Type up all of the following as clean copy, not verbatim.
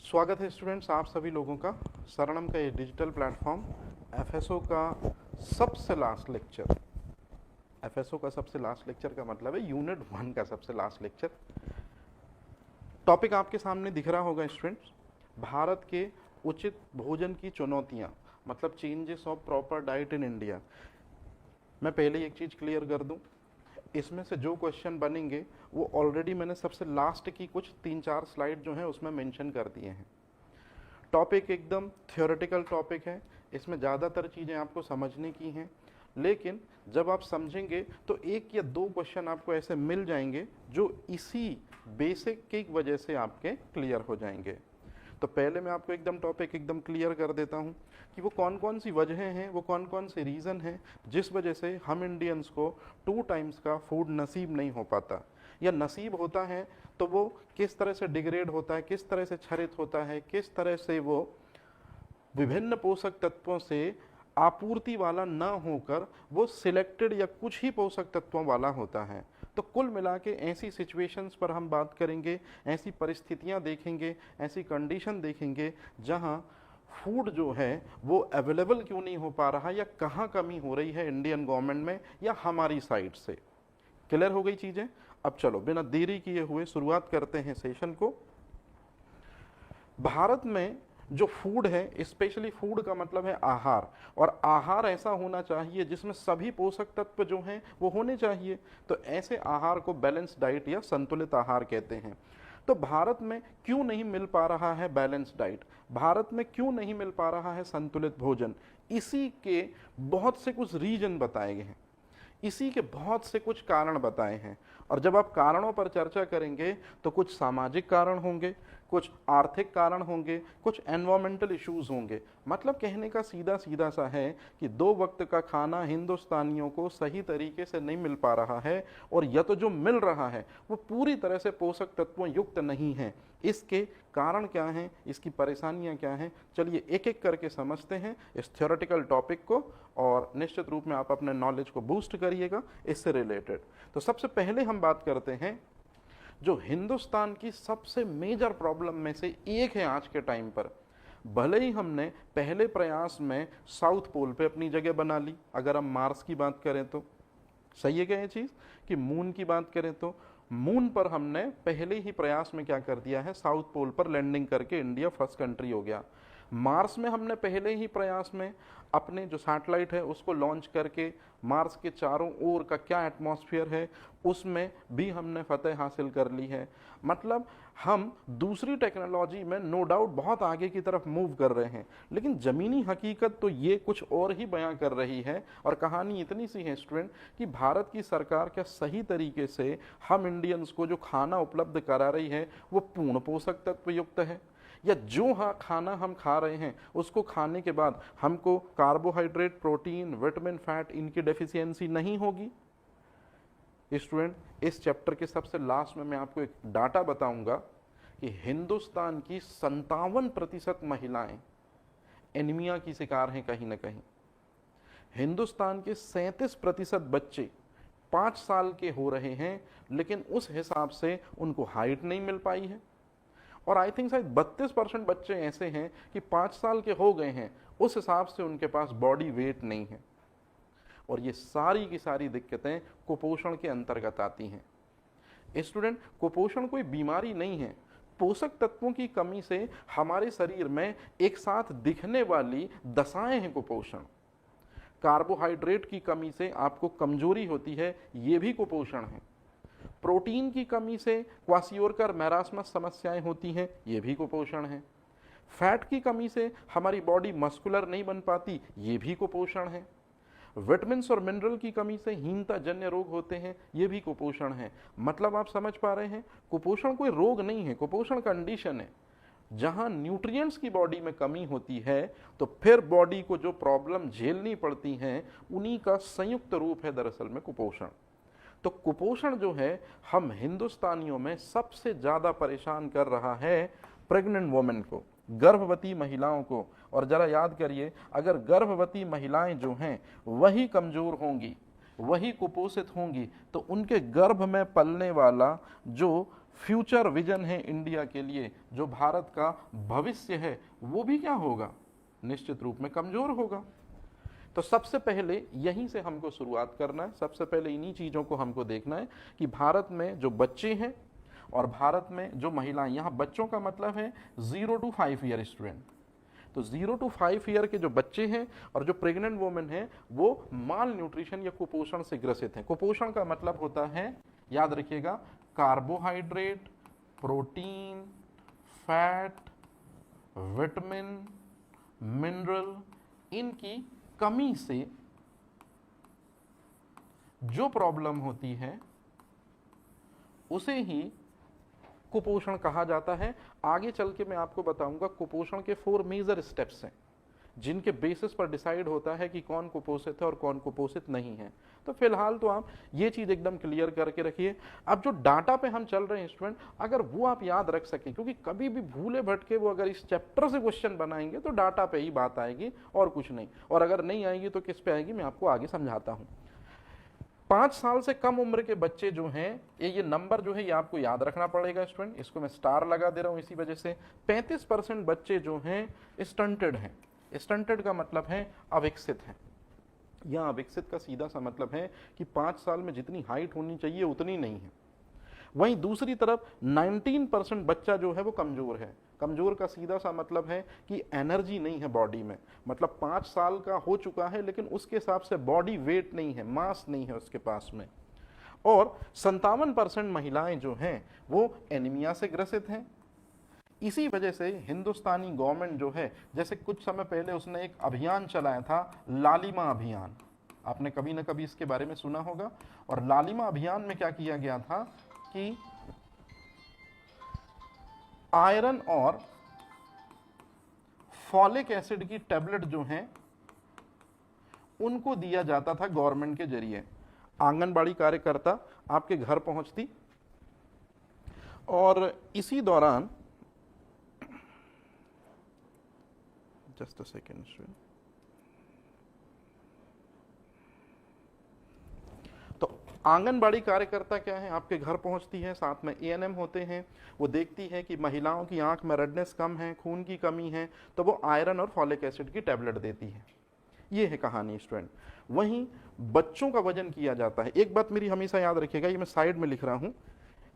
स्वागत है स्टूडेंट्स आप सभी लोगों का शरणम का ये डिजिटल प्लेटफॉर्म एफएसओ का सबसे लास्ट लेक्चर। एफएसओ का सबसे लास्ट लेक्चर का मतलब है यूनिट 1 का सबसे लास्ट लेक्चर। टॉपिक आपके सामने दिख रहा होगा स्टूडेंट्स, भारत के उचित भोजन की चुनौतियां, मतलब changes of proper diet in India. मैं पहले ही एक चीज़ क्लियर कर दूं, इसमें से जो क्वेश्चन बनेंगे वो ऑलरेडी मैंने सबसे लास्ट की कुछ 3-4 स्लाइड जो है उसमें मेंशन कर दिए हैं। टॉपिक एकदम थ्योरेटिकल टॉपिक है, इसमें ज़्यादातर चीज़ें आपको समझने की हैं, लेकिन जब आप समझेंगे तो एक या दो क्वेश्चन आपको ऐसे मिल जाएंगे जो इसी बेसिक की वजह से आपके क्लियर हो जाएंगे। तो पहले मैं आपको एकदम टॉपिक एकदम क्लियर कर देता हूँ कि वो कौन कौन सी वजहें हैं, वो कौन कौन से रीज़न हैं जिस वजह से हम इंडियंस को 2 टाइम्स का फूड नसीब नहीं हो पाता, या नसीब होता है तो वो किस तरह से डिग्रेड होता है, किस तरह से क्षरित होता है, किस तरह से वो विभिन्न पोषक तत्वों से आपूर्ति वाला न होकर वो सिलेक्टेड या कुछ ही पोषक तत्वों वाला होता है। तो कुल मिला के ऐसी सिचुएशंस पर हम बात करेंगे, ऐसी परिस्थितियां देखेंगे, ऐसी कंडीशन देखेंगे जहां फूड जो है वो अवेलेबल क्यों नहीं हो पा रहा, या कहाँ कमी हो रही है इंडियन गवर्नमेंट में या हमारी साइड से। क्लियर हो गई चीज़ें? अब चलो बिना देरी किए हुए शुरुआत करते हैं सेशन को। भारत में जो फूड है, स्पेशली फूड का मतलब है आहार, और आहार ऐसा होना चाहिए जिसमें सभी पोषक तत्व जो हैं वो होने चाहिए। तो ऐसे आहार को बैलेंस डाइट या संतुलित आहार कहते हैं। तो भारत में क्यों नहीं मिल पा रहा है बैलेंस डाइट, भारत में क्यों नहीं मिल पा रहा है संतुलित भोजन? इसी के बहुत से कुछ रीजन बताए गए हैं, इसी के बहुत से कुछ कारण बताए हैं। और जब आप कारणों पर चर्चा करेंगे तो कुछ सामाजिक कारण होंगे, कुछ आर्थिक कारण होंगे, कुछ एनवायरमेंटल इश्यूज होंगे। मतलब कहने का सीधा सीधा सा है कि 2 वक्त का खाना हिंदुस्तानियों को सही तरीके से नहीं मिल पा रहा है, और या तो जो मिल रहा है वो पूरी तरह से पोषक तत्वों युक्त नहीं है। इसके कारण क्या हैं, इसकी परेशानियां क्या हैं, चलिए एक एक करके समझते हैं इस थ्योरेटिकल टॉपिक को, और निश्चित रूप में आप अपने नॉलेज को बूस्ट करिएगा इससे रिलेटेड। तो सबसे पहले हम बात करते हैं जो हिंदुस्तान की सबसे मेजर प्रॉब्लम में से एक है आज के टाइम पर। भले ही हमने पहले प्रयास में साउथ पोल पे अपनी जगह बना ली, अगर हम मार्स की बात करें तो सही है क्या ये चीज़, कि मून की बात करें तो मून पर हमने पहले ही प्रयास में क्या कर दिया है, साउथ पोल पर लैंडिंग करके इंडिया फर्स्ट कंट्री हो गया। मार्स में हमने पहले ही प्रयास में अपने जो सैटेलाइट है उसको लॉन्च करके मार्स के चारों ओर का क्या एटमॉस्फेयर है उसमें भी हमने फतेह हासिल कर ली है। मतलब हम दूसरी टेक्नोलॉजी में नो डाउट बहुत आगे की तरफ मूव कर रहे हैं, लेकिन ज़मीनी हकीकत तो ये कुछ और ही बयां कर रही है। और कहानी इतनी सी है स्टूडेंट कि भारत की सरकार क्या सही तरीके से हम इंडियंस को जो खाना उपलब्ध करा रही है वो पूर्ण पोषक तत्व युक्त है, या जो खाना हम खा रहे हैं उसको खाने के बाद हमको कार्बोहाइड्रेट, प्रोटीन, विटामिन, फैट इनकी डेफिशिएंसी नहीं होगी। स्टूडेंट, इस चैप्टर के सबसे लास्ट में मैं आपको एक डाटा बताऊंगा कि हिंदुस्तान की 57% महिलाएं एनीमिया की शिकार हैं कहीं ना कहीं। हिंदुस्तान के 37% बच्चे 5 साल के हो रहे हैं, लेकिन उस हिसाब से उनको हाइट नहीं मिल पाई है। और आई थिंक शायद 32% बच्चे ऐसे हैं कि 5 साल के हो गए हैं, उस हिसाब से उनके पास बॉडी वेट नहीं है। और ये सारी की सारी दिक्कतें कुपोषण के अंतर्गत आती हैं। स्टूडेंट, कुपोषण कोई बीमारी नहीं है, पोषक तत्वों की कमी से हमारे शरीर में एक साथ दिखने वाली दशाएं हैं कुपोषण। कार्बोहाइड्रेट की कमी से आपको कमजोरी होती है, ये भी कुपोषण है। प्रोटीन की कमी से क्वासियोरकर मैरास्मस समस्याएं होती हैं, ये भी कुपोषण है। फैट की कमी से हमारी बॉडी मस्कुलर नहीं बन पाती, ये भी कुपोषण है। विटामिन्स और मिनरल की कमी से हीनता जन्य रोग होते हैं, ये भी कुपोषण है। मतलब आप समझ पा रहे हैं, कुपोषण कोई रोग नहीं है, कुपोषण कंडीशन है। जहां न्यूट्रिएंट्स की बॉडी में कमी होती है तो फिर बॉडी को जो प्रॉब्लम झेलनी पड़ती हैं उन्हीं का संयुक्त रूप है दरअसल में कुपोषण। तो कुपोषण जो है हम हिंदुस्तानियों में सबसे ज़्यादा परेशान कर रहा है प्रेग्नेंट वोमेन को, गर्भवती महिलाओं को। और ज़रा याद करिए, अगर गर्भवती महिलाएं जो हैं वही कमज़ोर होंगी, वही कुपोषित होंगी, तो उनके गर्भ में पलने वाला जो फ्यूचर विजन है इंडिया के लिए, जो भारत का भविष्य है, वो भी क्या होगा, निश्चित रूप में कमजोर होगा। तो सबसे पहले यहीं से हमको शुरुआत करना है, सबसे पहले इन्हीं चीज़ों को हमको देखना है कि भारत में जो बच्चे हैं और भारत में जो महिलाएं, यहाँ बच्चों का मतलब है 0 to 5 ईयर स्टूडेंट, तो 0 to 5 ईयर के जो बच्चे हैं और जो प्रेग्नेंट वुमेन हैं वो माल न्यूट्रिशन या कुपोषण से ग्रसित हैं। कुपोषण का मतलब होता है, याद रखिएगा, carbohydrate, protein, fat, vitamin, mineral, इनकी कमी से जो प्रॉब्लम होती है उसे ही कुपोषण कहा जाता है। आगे चल के मैं आपको बताऊंगा कुपोषण के 4 मेजर स्टेप्स हैं जिनके बेसिस पर डिसाइड होता है कि कौन कुपोषित है और कौन कुपोषित नहीं है। तो फिलहाल तो आप ये चीज एकदम क्लियर करके रखिए। अब जो डाटा पे हम चल रहे हैं स्टूडेंट, अगर वो आप याद रख सकें, क्योंकि कभी भी भूले भटके वो अगर इस चैप्टर से क्वेश्चन बनाएंगे तो डाटा पे ही बात आएगी और कुछ नहीं, और अगर नहीं आएगी तो किस पे आएगी, मैं आपको आगे समझाता हूँ। 5 साल से कम उम्र के बच्चे जो हैं, ये नंबर जो है ये आपको याद रखना पड़ेगा स्टूडेंट, इसको मैं स्टार लगा दे रहा हूं इसी वजह से। 35% बच्चे जो हैं स्टंटेड हैं। स्टंटेड का मतलब है अविकसित हैं। यह अविकसित का सीधा सा मतलब है कि 5 साल में जितनी हाइट होनी चाहिए उतनी नहीं है। वहीं दूसरी तरफ 19% बच्चा जो है वो कमजोर है। कमजोर का सीधा सा मतलब है कि एनर्जी नहीं है बॉडी में, मतलब 5 साल का हो चुका है लेकिन उसके हिसाब से बॉडी वेट नहीं है, मास नहीं है उसके पास में। और 57% महिलाएं जो हैं वो एनीमिया से ग्रसित हैं। इसी वजह से हिंदुस्तानी गवर्नमेंट जो है, जैसे कुछ समय पहले उसने एक अभियान चलाया था, लालिमा अभियान, आपने कभी ना कभी इसके बारे में सुना होगा। और लालिमा अभियान में क्या किया गया था कि आयरन और फॉलिक एसिड की टैबलेट जो हैं उनको दिया जाता था गवर्नमेंट के जरिए। आंगनबाड़ी कार्यकर्ता आपके घर पहुंचती और इसी दौरान, जस्ट अ सेकेंड, तो आंगनबाड़ी कार्यकर्ता क्या है, आपके घर पहुंचती है, साथ में एएनएम होते हैं। वो देखती है कि महिलाओं की आंख में रेडनेस कम है, खून की कमी है, तो वो आयरन और फॉलिक एसिड की टैबलेट देती है। ये है कहानी स्टूडेंट। वहीं बच्चों का वजन किया जाता है। एक बात मेरी हमेशा याद रखिएगा, ये मैं साइड में लिख रहा हूं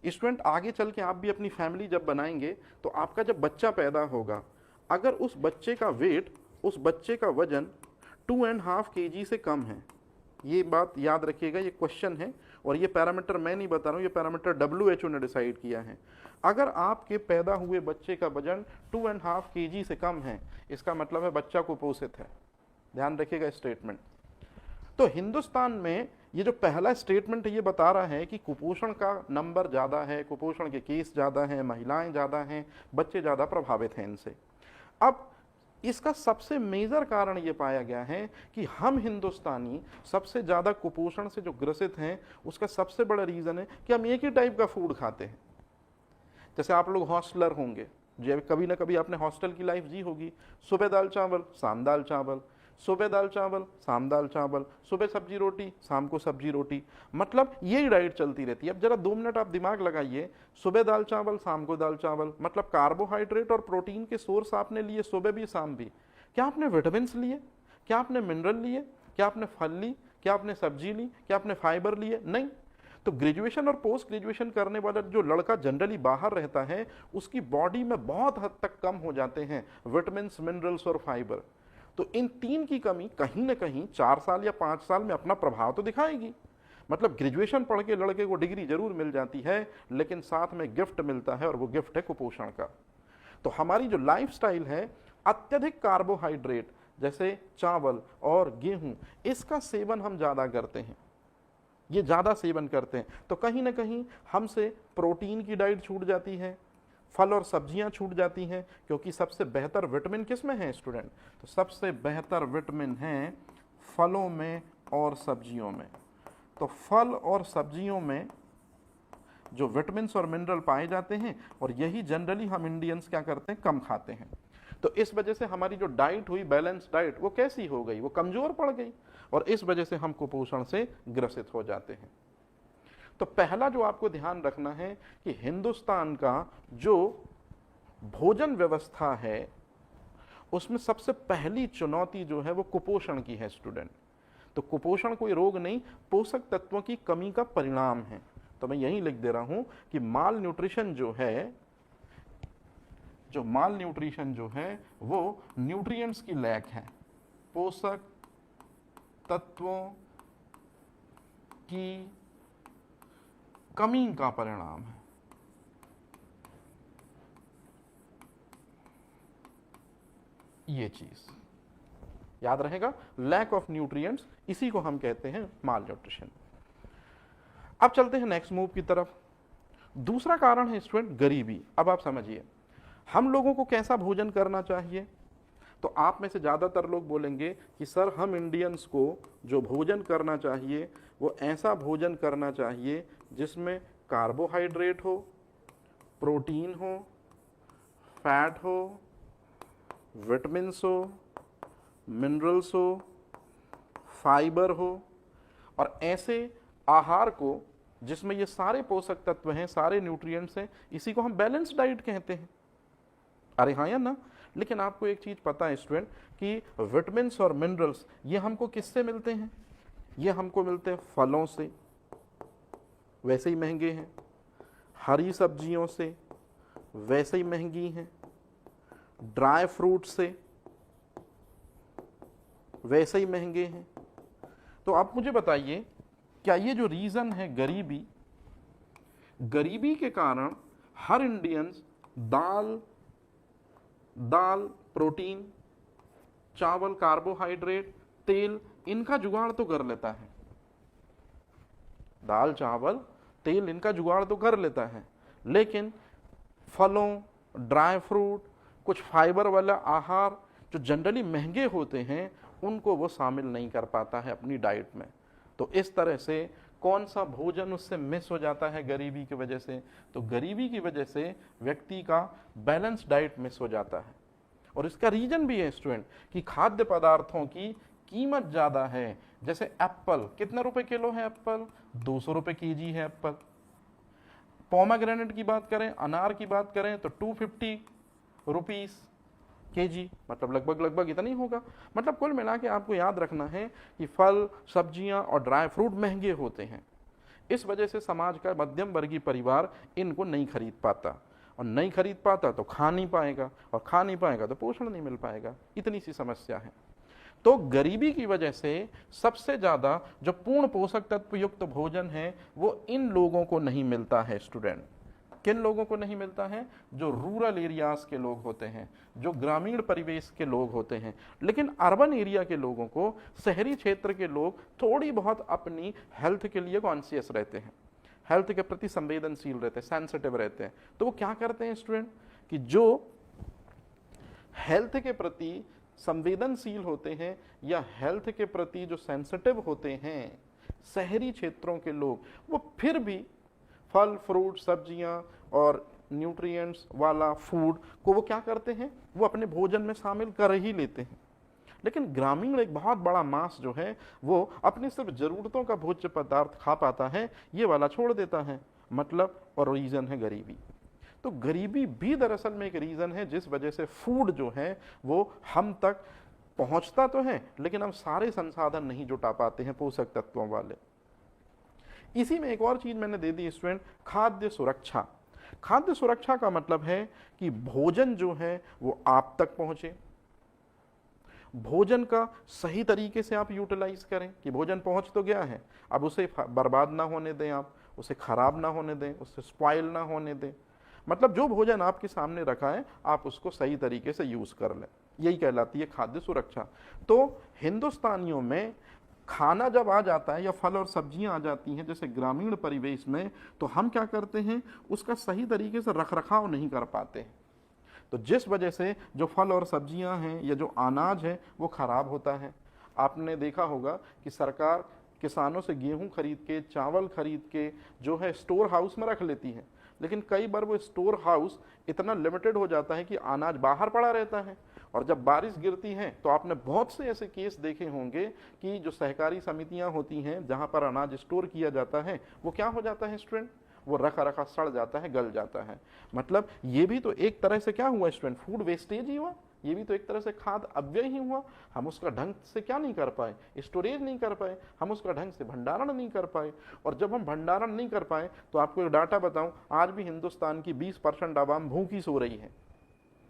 स्टूडेंट, आगे चल के आप भी अपनी फैमिली जब बनाएंगे तो आपका जब बच्चा पैदा होगा, अगर उस बच्चे का वेट, उस बच्चे का वजन 2.5 kg से कम है, ये बात याद रखिएगा, ये क्वेश्चन है और ये पैरामीटर मैं नहीं बता रहा हूँ, ये पैरामीटर WHO ने डिसाइड किया है। अगर आपके पैदा हुए बच्चे का वजन 2.5 kg से कम है, इसका मतलब है बच्चा कुपोषित है। ध्यान रखिएगा स्टेटमेंट। तो हिंदुस्तान में ये जो पहला स्टेटमेंट ये बता रहा है कि कुपोषण का नंबर ज़्यादा है, कुपोषण के केस ज़्यादा हैं, महिलाएं ज़्यादा हैं, बच्चे ज़्यादा प्रभावित हैं इनसे। अब इसका सबसे मेजर कारण ये पाया गया है कि हम हिंदुस्तानी सबसे ज़्यादा कुपोषण से जो ग्रसित हैं, उसका सबसे बड़ा रीज़न है कि हम एक ही टाइप का फूड खाते हैं। जैसे आप लोग हॉस्टलर होंगे, जो कभी ना कभी आपने हॉस्टल की लाइफ जी होगी, सुबह दाल चावल, शाम दाल चावल, सुबह दाल चावल, शाम दाल चावल, सुबह सब्जी रोटी, शाम को सब्जी रोटी, मतलब यही डाइट चलती रहती है। अब जरा 2 मिनट आप दिमाग लगाइए, सुबह दाल चावल, शाम को दाल चावल, मतलब कार्बोहाइड्रेट और प्रोटीन के सोर्स आपने लिए सुबह भी शाम भी। क्या आपने विटामिन लिए? क्या आपने मिनरल लिए? क्या आपने फल ली? क्या आपने सब्जी ली? क्या आपने फाइबर लिए? नहीं। तो ग्रेजुएशन और पोस्ट ग्रेजुएशन करने वाला जो लड़का जनरली बाहर रहता है, उसकी बॉडी में बहुत हद तक कम हो जाते हैं विटामिन, मिनरल्स और फाइबर। तो इन 3 की कमी कहीं ना कहीं 4 साल या 5 साल में अपना प्रभाव तो दिखाएगी। मतलब ग्रेजुएशन पढ़ के लड़के को डिग्री जरूर मिल जाती है, लेकिन साथ में गिफ्ट मिलता है और वो गिफ्ट है कुपोषण का। तो हमारी जो लाइफस्टाइल है, अत्यधिक कार्बोहाइड्रेट जैसे चावल और गेहूं, इसका सेवन हम ज़्यादा करते हैं, ये ज़्यादा सेवन करते हैं, तो कहीं ना कहीं हमसे प्रोटीन की डाइट छूट जाती है, फल और सब्जियां छूट जाती हैं, क्योंकि सबसे बेहतर विटामिन किस में है स्टूडेंट? तो सबसे बेहतर विटामिन है फलों में और सब्जियों में। तो फल और सब्जियों में जो विटामिन और मिनरल पाए जाते हैं, और यही जनरली हम इंडियंस क्या करते हैं, कम खाते हैं। तो इस वजह से हमारी जो डाइट हुई, बैलेंस डाइट, वो कैसी हो गई? वो कमजोर पड़ गई। और इस वजह से हम कुपोषण से ग्रसित हो जाते हैं। तो पहला जो आपको ध्यान रखना है कि हिंदुस्तान का जो भोजन व्यवस्था है उसमें सबसे पहली चुनौती जो है वो कुपोषण की है स्टूडेंट। तो कुपोषण कोई रोग नहीं, पोषक तत्वों की कमी का परिणाम है। तो मैं यही लिख दे रहा हूं कि माल न्यूट्रिशन जो है वो न्यूट्रिएंट्स की लैक है, पोषक तत्वों की कमी का परिणाम है। ये चीज याद रहेगा, लैक ऑफ न्यूट्रिएंट्स, इसी को हम कहते हैं माल न्यूट्रिशन। अब चलते हैं नेक्स्ट मूव की तरफ। दूसरा कारण है स्टूडेंट गरीबी। अब आप समझिए हम लोगों को कैसा भोजन करना चाहिए। तो आप में से ज्यादातर लोग बोलेंगे कि सर हम इंडियंस को जो भोजन करना चाहिए वो ऐसा भोजन करना चाहिए जिसमें कार्बोहाइड्रेट हो, प्रोटीन हो, फैट हो, विटामिन्स हो, मिनरल्स हो, फाइबर हो, और ऐसे आहार को जिसमें ये सारे पोषक तत्व हैं, सारे न्यूट्रिएंट्स हैं, इसी को हम बैलेंस डाइट कहते हैं। अरे हाँ या ना? लेकिन आपको एक चीज पता है स्टूडेंट कि विटामिन्स और मिनरल्स ये हमको किससे मिलते हैं? ये हमको मिलते हैं फलों से, वैसे ही महंगे हैं, हरी सब्जियों से, वैसे ही महंगी हैं, ड्राई फ्रूट से, वैसे ही महंगे हैं। तो आप मुझे बताइए, क्या ये जो रीजन है गरीबी के कारण हर इंडियंस दाल प्रोटीन, चावल कार्बोहाइड्रेट, तेल, इनका जुगाड़ तो कर लेता है, दाल चावल तेल इनका जुगाड़ तो कर लेता है, लेकिन फलों, ड्राई फ्रूट, कुछ फाइबर वाला आहार जो जनरली महंगे होते हैं उनको वो शामिल नहीं कर पाता है अपनी डाइट में। तो इस तरह से कौन सा भोजन उससे मिस हो जाता है गरीबी की वजह से? तो गरीबी की वजह से व्यक्ति का बैलेंस डाइट मिस हो जाता है। और इसका रीजन भी है स्टूडेंट कि खाद्य पदार्थों की कीमत ज्यादा है। जैसे एप्पल, कितने रुपए किलो है एप्पल? 200 रुपए केजी है एप्पल। पोमेग्रेनेट की बात करें, अनार की बात करें तो 250 रुपीस केजी, मतलब लगभग इतना ही होगा। मतलब कुल मिला के आपको याद रखना है कि फल, सब्जियां और ड्राई फ्रूट महंगे होते हैं। इस वजह से समाज का मध्यम वर्गीय परिवार इनको नहीं खरीद पाता, और नहीं खरीद पाता तो खा नहीं पाएगा, और खा नहीं पाएगा तो पोषण नहीं मिल पाएगा। इतनी सी समस्या है। तो गरीबी की वजह से सबसे ज्यादा जो पूर्ण पोषक तत्व युक्त भोजन है वो इन लोगों को नहीं मिलता है स्टूडेंट। किन लोगों को नहीं मिलता है? जो रूरल एरियाज के लोग होते हैं, जो ग्रामीण परिवेश के लोग होते हैं। लेकिन अर्बन एरिया के लोगों को, शहरी क्षेत्र के लोग थोड़ी बहुत अपनी हेल्थ के लिए कॉन्शियस रहते हैं, हेल्थ के प्रति संवेदनशील रहते हैं, सेंसिटिव रहते हैं। तो वो क्या करते हैं स्टूडेंट कि जो हेल्थ के प्रति संवेदनशील होते हैं या हेल्थ के प्रति जो सेंसिटिव होते हैं शहरी क्षेत्रों के लोग, वो फिर भी फल, फ्रूट, सब्जियां और न्यूट्रिएंट्स वाला फूड को वो क्या करते हैं? वो अपने भोजन में शामिल कर ही लेते हैं। लेकिन ग्रामीण एक बहुत बड़ा मास जो है वो अपनी सिर्फ जरूरतों का भोज्य पदार्थ खा पाता है, ये वाला छोड़ देता है। मतलब और रीजन है गरीबी। तो गरीबी भी दरअसल में एक रीजन है जिस वजह से फूड जो है वो हम तक पहुंचता तो है लेकिन हम सारे संसाधन नहीं जुटा पाते हैं पोषक तत्वों वाले। इसी में एक और चीज मैंने दे दी स्टूडेंट, खाद्य सुरक्षा। खाद्य सुरक्षा का मतलब है कि भोजन जो है वो आप तक पहुंचे, भोजन का सही तरीके से आप यूटिलाइज करें कि भोजन पहुंच तो गया है, अब उसे बर्बाद ना होने दें, आप उसे खराब ना होने दें, उससे स्पॉइल ना होने दें। मतलब जो भोजन आपके सामने रखा है आप उसको सही तरीके से यूज कर लें, यही कहलाती है खाद्य सुरक्षा। तो हिंदुस्तानियों में खाना जब आ जाता है या फल और सब्जियां आ जाती हैं जैसे ग्रामीण परिवेश में, तो हम क्या करते हैं? उसका सही तरीके से रखरखाव नहीं कर पाते हैं। तो जिस वजह से जो फल और सब्जियां हैं या जो अनाज है वो खराब होता है। आपने देखा होगा कि सरकार किसानों से गेहूं खरीद के, चावल खरीद के जो है स्टोर हाउस में रख लेती है, लेकिन कई बार वो स्टोर हाउस इतना लिमिटेड हो जाता है कि अनाज बाहर पड़ा रहता है और जब बारिश गिरती है तो आपने बहुत से ऐसे केस देखे होंगे कि जो सहकारी समितियां होती हैं जहां पर अनाज स्टोर किया जाता है वो क्या हो जाता है स्टूडेंट, वो रखा रखा सड़ जाता है, गल जाता है। मतलब ये भी तो एक तरह से क्या हुआ स्टूडेंट, फूड वेस्टेज ही हुआ, ये भी तो एक तरह से खाद्य अपव्यय ही हुआ। हम उसका ढंग से क्या नहीं कर पाए, स्टोरेज नहीं कर पाए, हम उसका ढंग से भंडारण नहीं कर पाए। और जब हम भंडारण नहीं कर पाए तो आपको एक डाटा बताऊं, आज भी हिंदुस्तान की 20% आवाम भूखी सो रही है।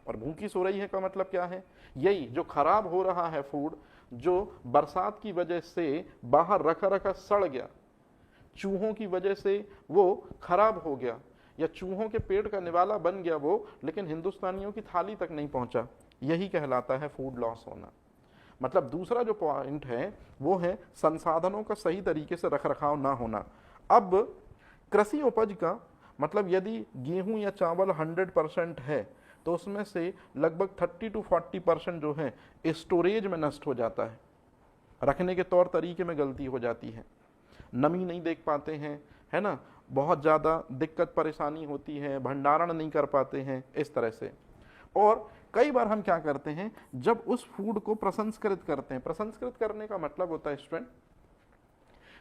और भूखी सो रही है का मतलब क्या है, यही जो खराब हो रहा है फूड, जो बरसात की वजह से बाहर रखा रखा सड़ गया, चूहों की वजह से वो खराब हो गया, या चूहों के पेट का निवाला बन गया वो, लेकिन हिंदुस्तानियों की थाली तक नहीं पहुंचा, यही कहलाता है फूड लॉस होना। मतलब दूसरा जो पॉइंट है वो है संसाधनों का सही तरीके से रखरखाव ना होना। अब कृषि उपज का मतलब यदि गेहूं या चावल 100% है तो उसमें से लगभग 30 to 40% जो है स्टोरेज में नष्ट हो जाता है, रखने के तौर तरीके में गलती हो जाती है, नमी नहीं देख पाते हैं, है ना, बहुत ज़्यादा दिक्कत परेशानी होती है, भंडारण नहीं कर पाते हैं इस तरह से। और कई बार हम क्या करते हैं, जब उस फूड को प्रसंस्कृत करते हैं, प्रसंस्कृत करने का मतलब होता है स्टूडेंट,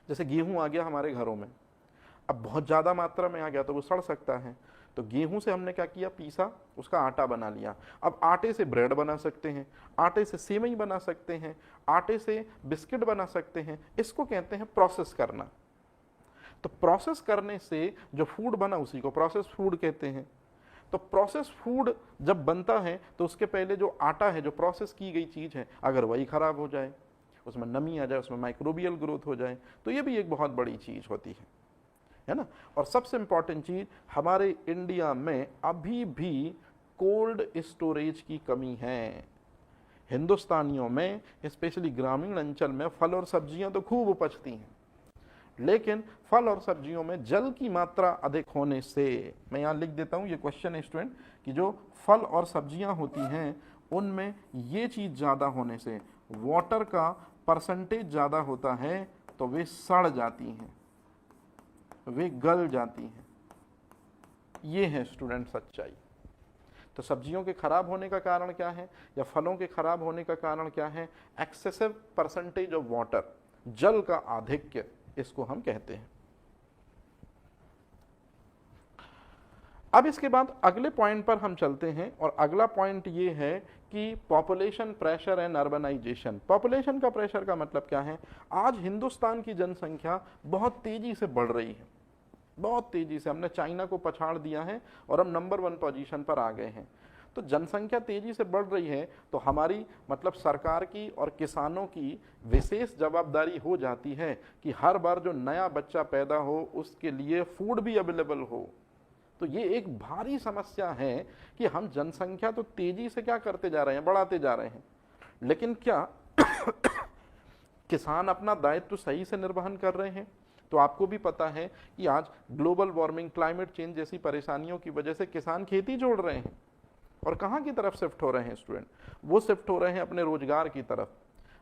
जैसे गेहूं आ गया हमारे घरों में, अब बहुत ज़्यादा मात्रा में आ गया तो वो सड़ सकता है, तो गेहूं से हमने क्या किया, पीसा, उसका आटा बना लिया। अब आटे से ब्रेड बना सकते हैं, आटे से सेवई बना सकते हैं, आटे से बिस्किट बना सकते हैं, इसको कहते हैं प्रोसेस करना। तो प्रोसेस करने से जो फूड बना उसी को प्रोसेस फूड कहते हैं। तो प्रोसेस फूड जब बनता है तो उसके पहले जो आटा है, जो प्रोसेस की गई चीज़ है, अगर वही खराब हो जाए, उसमें नमी आ जाए, उसमें माइक्रोबियल ग्रोथ हो जाए, तो ये भी एक बहुत बड़ी चीज़ होती है ना। और सबसे इंपॉर्टेंट चीज़, हमारे इंडिया में अभी भी कोल्ड स्टोरेज की कमी है। हिंदुस्तानियों में स्पेशली ग्रामीण अंचल में फल और सब्जियां तो खूब उपजती हैं, लेकिन फल और सब्जियों में जल की मात्रा अधिक होने से, मैं यहाँ लिख देता हूँ, ये क्वेश्चन है स्टूडेंट, कि जो फल और सब्जियां होती हैं उनमें ये चीज़ ज़्यादा होने से, वाटर का परसेंटेज ज़्यादा होता है, तो वे सड़ जाती हैं, वे गल जाती हैं। ये है स्टूडेंट सच्चाई। तो सब्जियों के खराब होने का कारण क्या है, या फलों के खराब होने का कारण क्या है, एक्सेसिव परसेंटेज ऑफ वाटर, जल का आधिक्य, इसको हम कहते हैं। अब इसके बाद अगले पॉइंट पर हम चलते हैं, और अगला पॉइंट ये है कि population pressure and urbanisation. Population का प्रेशर का मतलब क्या है, आज हिंदुस्तान की जनसंख्या बहुत तेजी से बढ़ रही है, बहुत तेजी से, हमने चाइना को पछाड़ दिया है और हम नंबर 1 पोजीशन पर आ गए हैं। तो जनसंख्या तेजी से बढ़ रही है, तो हमारी मतलब सरकार की और किसानों की विशेष जवाबदारी हो जाती है कि हर बार जो नया बच्चा पैदा हो उसके लिए फूड भी अवेलेबल हो। तो ये एक भारी समस्या है कि हम जनसंख्या तो तेजी से क्या करते जा रहे हैं, बढ़ाते जा रहे हैं, लेकिन क्या किसान अपना दायित्व सही से निर्वहन कर रहे हैं? तो आपको भी पता है कि आज ग्लोबल वार्मिंग, क्लाइमेट चेंज जैसी परेशानियों की वजह से किसान खेती छोड़ रहे हैं, और कहाँ की तरफ शिफ्ट हो रहे हैं स्टूडेंट, वो शिफ्ट हो रहे हैं अपने रोजगार की तरफ,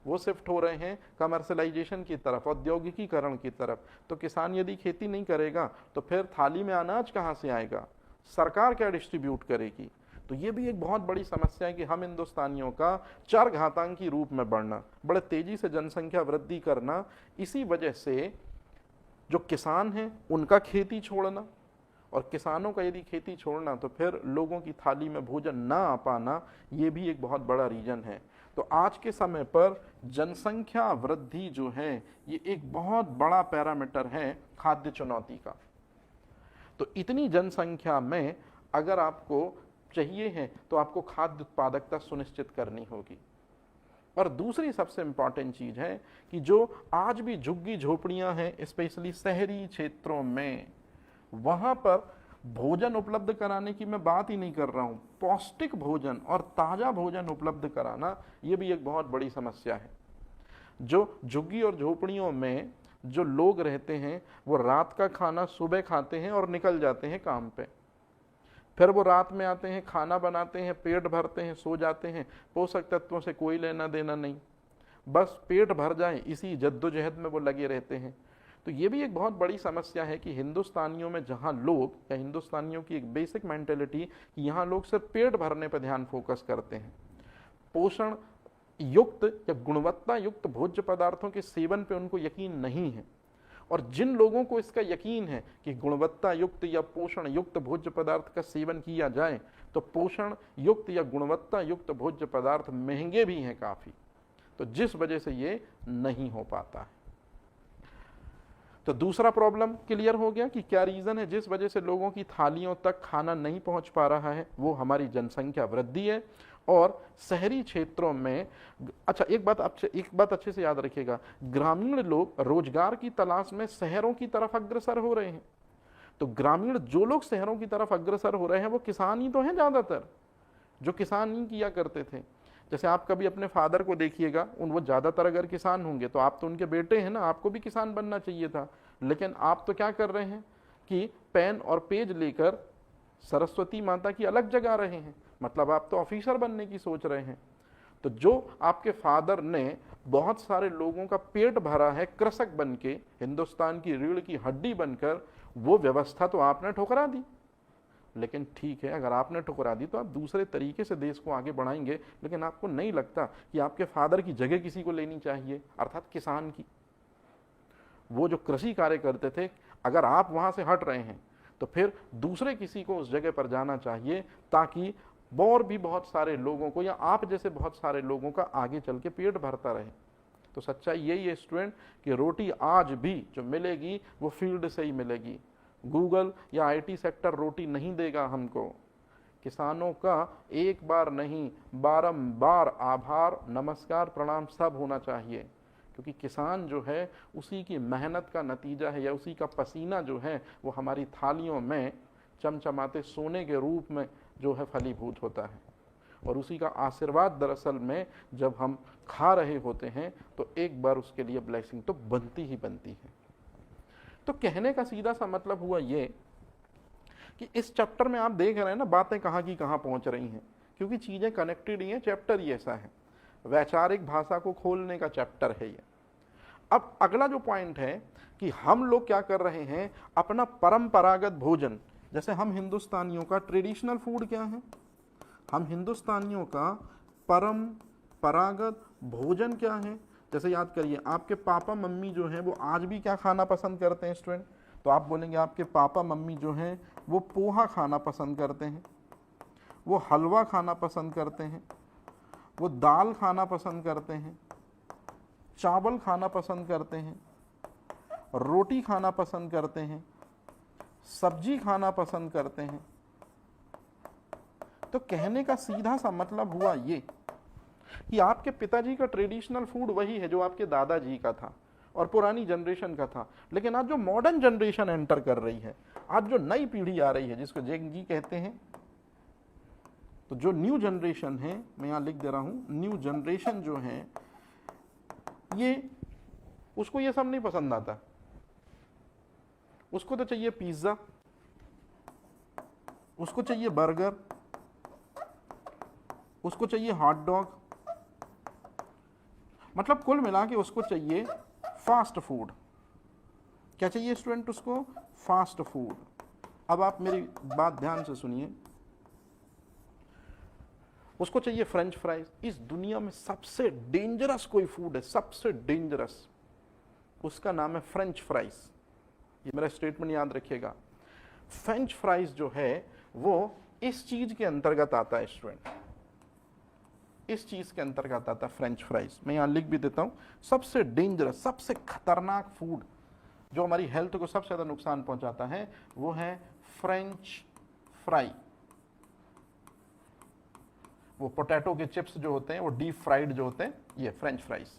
वो शिफ्ट हो रहे हैं कमर्शलाइजेशन की तरफ, औद्योगिकीकरण की तरफ। तो किसान यदि खेती नहीं करेगा तो फिर थाली में अनाज कहाँ से आएगा, सरकार क्या डिस्ट्रीब्यूट करेगी? तो ये भी एक बहुत बड़ी समस्या है कि हम हिंदुस्तानियों का चरघातांकी रूप में बढ़ना, बड़े तेजी से जनसंख्या वृद्धि करना, इसी वजह से जो किसान हैं उनका खेती छोड़ना, और किसानों का यदि खेती छोड़ना तो फिर लोगों की थाली में भोजन ना आ पाना, ये भी एक बहुत बड़ा रीजन है। तो आज के समय पर जनसंख्या वृद्धि जो है ये एक बहुत बड़ा पैरामीटर है खाद्य चुनौती का। तो इतनी जनसंख्या में अगर आपको चाहिए है तो आपको खाद्य उत्पादकता सुनिश्चित करनी होगी। और दूसरी सबसे इंपॉर्टेंट चीज है कि जो आज भी झुग्गी झोपड़ियां हैं स्पेशली शहरी क्षेत्रों में, वहां पर भोजन उपलब्ध कराने की मैं बात ही नहीं कर रहा हूं, पौष्टिक भोजन और ताजा भोजन उपलब्ध कराना यह भी एक बहुत बड़ी समस्या है। जो झुग्गी और झोपड़ियों में जो लोग रहते हैं वो रात का खाना सुबह खाते हैं और निकल जाते हैं काम पे, फिर वो रात में आते हैं, खाना बनाते हैं, पेट भरते हैं, सो जाते हैं, पोषक तत्वों से कोई लेना देना नहीं, बस पेट भर जाए इसी जद्दोजहद में वो लगे रहते हैं। तो ये भी एक बहुत बड़ी समस्या है कि हिंदुस्तानियों में जहाँ लोग, या हिंदुस्तानियों की एक बेसिक मेंटेलिटी कि यहाँ लोग सिर्फ पेट भरने पर ध्यान फोकस करते हैं, पोषण युक्त या गुणवत्ता युक्त भोज्य पदार्थों के सेवन पे उनको यकीन नहीं है। और जिन लोगों को इसका यकीन है कि गुणवत्ता युक्त या पोषण युक्त भोज्य पदार्थ का सेवन किया जाए, तो पोषण युक्त या गुणवत्ता युक्त भोज्य पदार्थ महंगे भी हैं काफी, तो जिस वजह से ये नहीं हो पाता है। तो दूसरा प्रॉब्लम क्लियर हो गया कि क्या रीजन है जिस वजह से लोगों की थालियों तक खाना नहीं पहुंच पा रहा है, वो हमारी जनसंख्या वृद्धि है। और शहरी क्षेत्रों में, अच्छा एक बात अच्छे से याद रखिएगा, ग्रामीण लोग रोजगार की तलाश में शहरों की तरफ अग्रसर हो रहे हैं। तो ग्रामीण जो लोग शहरों की तरफ अग्रसर हो रहे हैं वो किसान ही तो हैं ज्यादातर, जो किसान ही किया करते थे। जैसे आप कभी अपने फादर को देखिएगा, वो ज्यादातर अगर किसान होंगे तो आप तो उनके बेटे हैं ना, आपको भी किसान बनना चाहिए था। लेकिन आप तो क्या कर रहे हैं कि पेन और पेज लेकर सरस्वती माता की अलग जगा रहे हैं, मतलब आप तो ऑफिसर बनने की सोच रहे हैं। तो जो आपके फादर ने बहुत सारे लोगों का पेट भरा है कृषक बन के, हिंदुस्तान की रीढ़ की हड्डी बनकर, वो व्यवस्था तो आपने ठुकरा दी। लेकिन ठीक है, अगर आपने ठुकरा दी तो आप दूसरे तरीके से देश को आगे बढ़ाएंगे। लेकिन आपको नहीं लगता कि आपके फादर की जगह किसी को लेनी चाहिए, अर्थात किसान की? वो जो कृषि कार्य करते थे, अगर आप वहां से हट रहे हैं तो फिर दूसरे किसी को उस जगह पर जाना चाहिए, ताकि और भी बहुत सारे लोगों को या आप जैसे बहुत सारे लोगों का आगे चल के पेट भरता रहे। तो सच्चाई यही है स्टूडेंट कि रोटी आज भी जो मिलेगी वो फील्ड से ही मिलेगी। गूगल या आईटी सेक्टर रोटी नहीं देगा हमको। किसानों का एक बार नहीं, बारंबार आभार, नमस्कार, प्रणाम सब होना चाहिए, क्योंकि किसान जो है उसी की मेहनत का नतीजा है, या उसी का पसीना जो है वो हमारी थालियों में चमचमाते सोने के रूप में जो है फलीभूत होता है। और उसी का आशीर्वाद दरअसल में जब हम खा रहे होते हैं तो एक बार उसके लिए ब्लेसिंग तो बनती ही बनती है। तो कहने का सीधा सा मतलब हुआ ये कि इस चैप्टर में आप देख रहे हैं ना, बातें कहाँ की कहाँ पहुंच रही हैं, क्योंकि चीजें कनेक्टेड ही हैं। चैप्टर ही ऐसा है, वैचारिक भाषा को खोलने का चैप्टर है ये। अब अगला जो पॉइंट है कि हम लोग क्या कर रहे हैं, अपना परंपरागत भोजन, जैसे हम हिंदुस्तानियों का ट्रेडिशनल फूड क्या है, हम हिंदुस्तानियों का परंपरागत भोजन क्या है। जैसे याद करिए, आपके पापा मम्मी जो हैं वो आज भी क्या खाना पसंद करते हैं स्टूडेंट? तो आप बोलेंगे आपके पापा मम्मी जो हैं वो पोहा खाना पसंद करते हैं, वो हलवा खाना पसंद करते हैं, वो दाल खाना पसंद करते हैं, चावल खाना पसंद करते हैं, रोटी खाना पसंद करते हैं, सब्जी खाना पसंद करते हैं। तो कहने का सीधा सा मतलब हुआ ये कि आपके पिताजी का ट्रेडिशनल फूड वही है जो आपके दादाजी का था और पुरानी जनरेशन का था। लेकिन आज जो मॉडर्न जनरेशन एंटर कर रही है, आज जो नई पीढ़ी आ रही है जिसको जेन जी कहते हैं, तो जो न्यू जनरेशन है, मैं यहां लिख दे रहा हूं, न्यू जनरेशन जो है ये, उसको ये सब नहीं पसंद आता। उसको तो चाहिए पिज्जा, उसको चाहिए बर्गर, उसको चाहिए हॉट डॉग, मतलब कुल मिला के उसको चाहिए फास्ट फूड। क्या चाहिए स्टूडेंट? उसको फास्ट फूड। अब आप मेरी बात ध्यान से सुनिए, उसको चाहिए फ्रेंच फ्राइज। इस दुनिया में सबसे डेंजरस कोई फूड है, सबसे डेंजरस, उसका नाम है फ्रेंच फ्राइज। ये मेरा स्टेटमेंट याद रखिएगा। फ्रेंच फ्राइज जो है वो इस चीज के अंतर्गत आता है स्टूडेंट, इस चीज के अंतर्गत आता है फ्रेंच फ्राइज। मैं यहां लिख भी देता हूं, सबसे डेंजरस, सबसे खतरनाक फूड जो हमारी हेल्थ को सबसे ज्यादा नुकसान पहुंचाता है वो है फ्रेंच फ्राई। वो पोटैटो के चिप्स जो होते हैं, वो डीप फ्राइड जो होते हैं, ये फ्रेंच फ्राइज।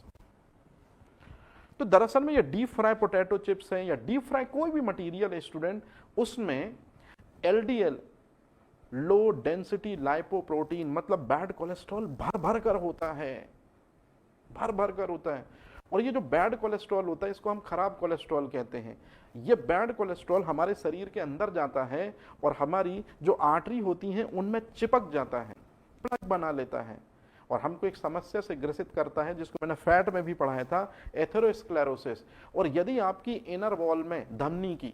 तो दरअसल में ये डीप फ्राई पोटैटो चिप्स हैं या डीप फ्राई कोई भी मटेरियल है स्टूडेंट, उसमें एलडीएल, लो डेंसिटी लाइपोप्रोटीन, मतलब बैड कोलेस्ट्रॉल भर भर कर होता है, भर भर कर होता है। और ये जो बैड कोलेस्ट्रॉल होता है इसको हम खराब कोलेस्ट्रॉल कहते हैं। ये बैड कोलेस्ट्रॉल हमारे शरीर के अंदर जाता है और हमारी जो आर्टरी होती हैं उनमें चिपक जाता है, प्लग बना लेता है, और हमको एक समस्या से ग्रसित करता है जिसको मैंने फैट में भी पढ़ाया था, एथेरोस्क्लेरोसिस। और यदि आपकी इनर वॉल में, धमनी की,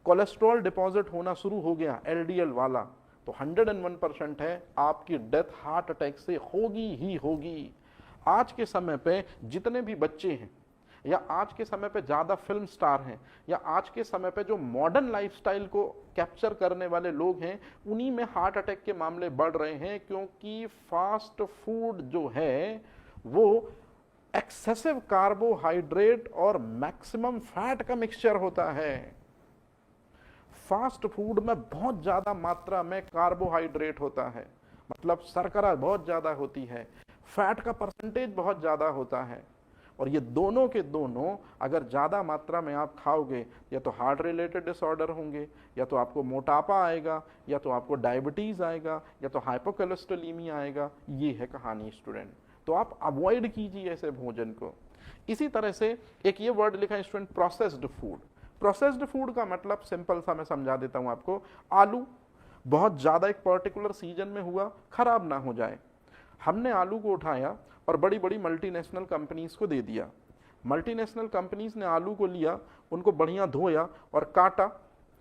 कोलेस्ट्रॉल डिपॉजिट होना शुरू हो गया एलडीएल वाला, तो 101% है, आपकी डेथ हार्ट अटैक से होगी ही होगी। आज के समय पे जितने भी बच्चे हैं, या आज के समय पे ज़्यादा फिल्म स्टार हैं, या आज के समय पे जो मॉडर्न लाइफस्टाइल को कैप्चर करने वाले लोग हैं, उन्हीं में हार्ट अटैक के मामले बढ़ रहे हैं, क्योंकि फास्ट फूड जो है वो एक्सेसिव कार्बोहाइड्रेट और मैक्सिमम फैट का मिक्सचर होता है। फास्ट फूड में बहुत ज़्यादा मात्रा में कार्बोहाइड्रेट होता है, मतलब शर्करा बहुत ज़्यादा होती है, फैट का परसेंटेज बहुत ज़्यादा होता है, और ये दोनों के दोनों अगर ज़्यादा मात्रा में आप खाओगे, या तो हार्ट रिलेटेड डिसऑर्डर होंगे, या तो आपको मोटापा आएगा, या तो आपको डायबिटीज़ आएगा, या तो हाइपोकोलेस्ट्रोलीमिया आएगा। ये है कहानी स्टूडेंट। तो आप अवॉइड कीजिए ऐसे भोजन को। इसी तरह से एक ये वर्ड लिखा है student, processed food. Processed food का मतलब सिंपल सा मैं समझा देता हूँ आपको। आलू बहुत ज़्यादा एक पर्टिकुलर सीजन में हुआ, खराब ना हो जाए, हमने आलू को उठाया और बड़ी बड़ी मल्टीनेशनल कंपनीज को दे दिया। मल्टीनेशनल कंपनीज ने आलू को लिया, उनको बढ़िया धोया और काटा,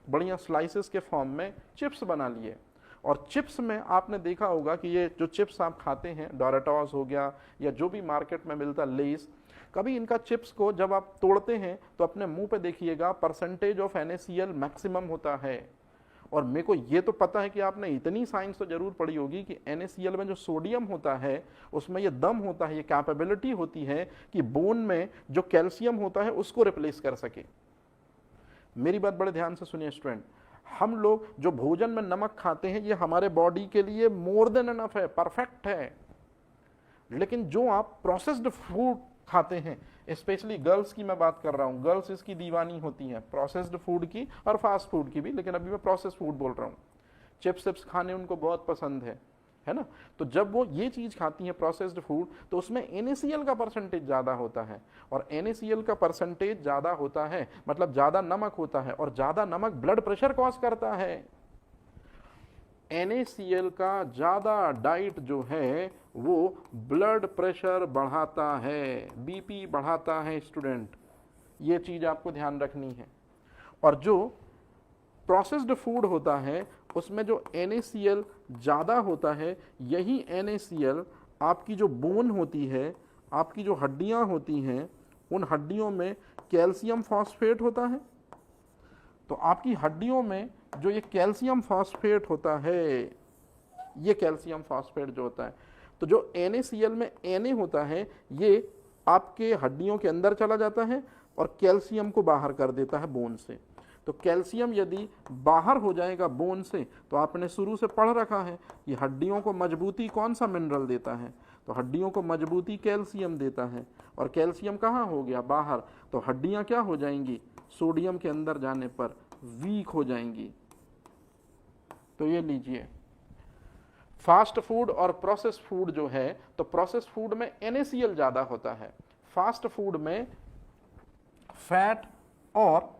बढ़िया स्लाइसेस के फॉर्म में चिप्स बना लिए। और चिप्स में आपने देखा होगा कि ये जो चिप्स आप खाते हैं, डोराटॉस हो गया या जो भी मार्केट में मिलता लेस, कभी इनका चिप्स को जब आप तोड़ते हैं तो अपने मुंह पे देखिएगा परसेंटेज ऑफ NaCl मैक्सिमम होता है। और मेरे को ये तो पता है कि आपने इतनी साइंस तो जरूर पढ़ी होगी कि NaCl में जो सोडियम होता है उसमें ये दम होता है, ये कैपेबिलिटी होती है कि बोन में जो कैल्शियम होता है उसको रिप्लेस कर सके। मेरी बात बड़े ध्यान से सुनिए स्टूडेंट, हम लोग जो भोजन में नमक खाते हैं ये हमारे बॉडी के लिए मोर देन एनफ है, परफेक्ट है। लेकिन जो आप प्रोसेस्ड फूड खाते हैं, स्पेशली गर्ल्स की मैं बात कर रहा हूं, गर्ल्स इसकी दीवानी होती हैं, प्रोसेस्ड फूड की और फास्ट फूड की भी, लेकिन अभी मैं प्रोसेस्ड फूड बोल रहा हूं। चिप्स चिप्स खाने उनको बहुत पसंद है ना। तो जब वो ये चीज खाती हैं प्रोसेस्ड फूड, तो उसमें NaCl का परसेंटेज ज्यादा होता है, और NaCl का परसेंटेज ज्यादा होता है मतलब ज्यादा नमक होता है, और ज्यादा नमक ब्लड प्रेशर कॉज करता है। NaCl का ज्यादा डाइट जो है वो ब्लड प्रेशर बढ़ाता है, BP बढ़ाता है स्टूडेंट, ये चीज आपको ध्यान रखनी है। और जो प्रोसेस्ड फूड होता है उसमें जो NaCl ज्यादा होता है, यही NaCl आपकी जो बोन होती है, आपकी जो हड्डियां होती हैं, उन हड्डियों में कैल्शियम फॉस्फेट होता है। तो आपकी हड्डियों में जो ये कैल्शियम फॉस्फेट होता है, ये कैल्शियम फॉस्फेट जो होता है, तो जो NaCl में Na होता है ये आपके हड्डियों के अंदर चला जाता है और कैल्शियम को बाहर कर देता है बोन से। तो कैल्शियम यदि बाहर हो जाएगा बोन से, तो आपने शुरू से पढ़ रखा है कि हड्डियों को मजबूती कौन सा मिनरल देता है, तो हड्डियों को मजबूती कैल्शियम देता है। और कैल्शियम कहाँ हो गया, बाहर, तो हड्डियां क्या हो जाएंगी, सोडियम के अंदर जाने पर वीक हो जाएंगी। तो ये लीजिए, फास्ट फूड और प्रोसेस फूड जो है, तो प्रोसेस फूड में NaCl ज्यादा होता है, फास्ट फूड में फैट और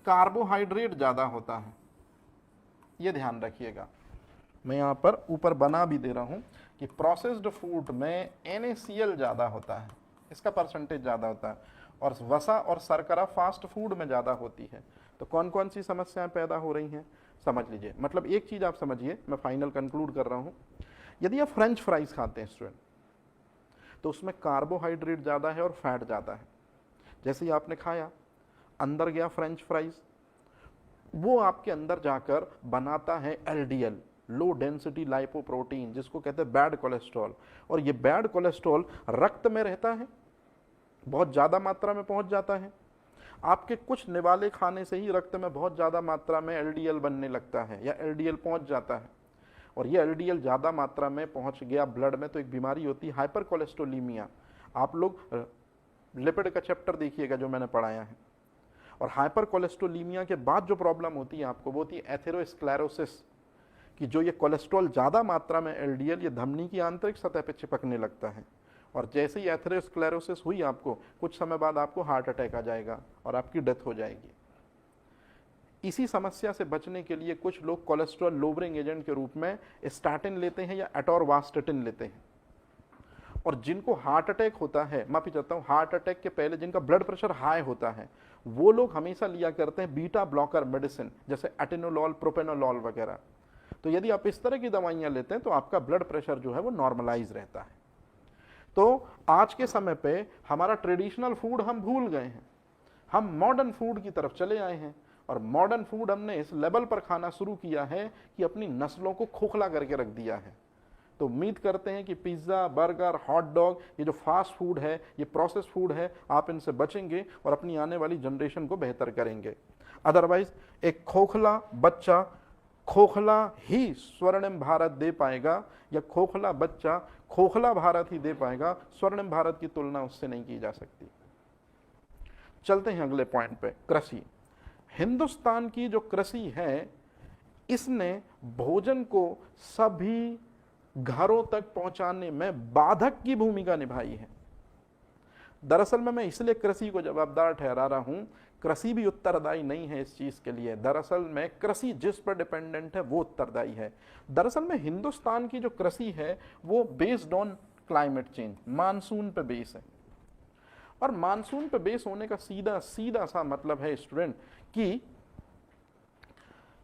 कार्बोहाइड्रेट ज्यादा होता है। ये ध्यान रखिएगा, मैं यहां पर ऊपर बना भी दे रहा हूं कि प्रोसेस्ड फूड में NaCl ज्यादा होता है, इसका परसेंटेज ज्यादा होता है, और वसा और शर्करा फास्ट फूड में ज्यादा होती है। तो कौन कौन सी समस्याएं पैदा हो रही हैं समझ लीजिए। मतलब एक चीज आप समझिए, मैं फाइनल कंक्लूड कर रहा हूं, यदि आप फ्रेंच फ्राइज खाते हैं स्टूडेंट, तो उसमें कार्बोहाइड्रेट ज्यादा है और फैट ज्यादा है। जैसे ही आपने खाया, अंदर गया फ्रेंच फ्राइज, वो आपके अंदर जाकर बनाता है LDL, लो डेंसिटी लाइपोप्रोटीन, जिसको कहते हैं बैड कोलेस्ट्रॉल। और ये बैड कोलेस्ट्रॉल रक्त में रहता है, बहुत ज्यादा मात्रा में पहुंच जाता है। आपके कुछ निवाले खाने से ही रक्त में बहुत ज्यादा मात्रा में LDL बनने लगता है, या LDL पहुंच जाता है। और ये LDL ज्यादा मात्रा में पहुंच गया ब्लड में, तो एक बीमारी होती है हाइपर कोलेस्ट्रोलीमिया। आप लोग लिपिड का चैप्टर देखिएगा जो मैंने पढ़ाया है। और हाइपर कोलेस्ट्रोलीमिया के बाद जो प्रॉब्लम होती है आपको, वो होती है एथेरोस्क्लेरोसिस, कि जो ये कोलेस्ट्रॉल ज्यादा मात्रा में LDL ये धमनी की आंतरिक सतह पर चिपकने लगता है। और जैसे ही एथेरोस्क्लेरोसिस हुई आपको, कुछ समय बाद आपको हार्ट अटैक आ जाएगा और आपकी डेथ हो जाएगी। इसी समस्या से बचने के लिए कुछ लोग कोलेस्ट्रॉल लोवरिंग एजेंट के रूप में स्टैटिन लेते हैं या एटोरवास्टेटिन लेते हैं। और जिनको हार्ट अटैक होता है, माफी चाहता हूं, हार्ट अटैक के पहले जिनका ब्लड प्रेशर हाई होता है, वो लोग हमेशा लिया करते हैं बीटा ब्लॉकर मेडिसिन, जैसे एटेनोलॉल, प्रोपेनोलॉल वगैरह। तो यदि आप इस तरह की दवाइयां लेते हैं तो आपका ब्लड प्रेशर जो है वो नॉर्मलाइज रहता है। तो आज के समय पे हमारा ट्रेडिशनल फूड हम भूल गए हैं, हम मॉडर्न फूड की तरफ चले आए हैं, और मॉडर्न फूड हमने इस लेवल पर खाना शुरू किया है कि अपनी नस्लों को खोखला करके रख दिया है। तो उम्मीद करते हैं कि पिज्ज़ा, बर्गर, हॉट डॉग, ये जो फास्ट फूड है, ये प्रोसेस फूड है, आप इनसे बचेंगे और अपनी आने वाली जनरेशन को बेहतर करेंगे। अदरवाइज एक खोखला बच्चा खोखला ही स्वर्णिम भारत दे पाएगा, या खोखला बच्चा खोखला भारत ही दे पाएगा, स्वर्णिम भारत की तुलना उससे नहीं की जा सकती। चलते हैं अगले पॉइंट पे, कृषि। हिंदुस्तान की जो कृषि है, इसने भोजन को सभी घरों तक पहुंचाने में बाधक की भूमिका निभाई है। दरअसल में मैं इसलिए कृषि को जवाबदार ठहरा रहा हूं, कृषि भी उत्तरदायी नहीं है इस चीज के लिए। दरअसल में कृषि जिस पर डिपेंडेंट है वो उत्तरदायी है। दरअसल में हिंदुस्तान की जो कृषि है वो based on climate change, monsoon पे बेस है। और मानसून पे बेस होने का सीधा सीधा सा मतलब है स्टूडेंट कि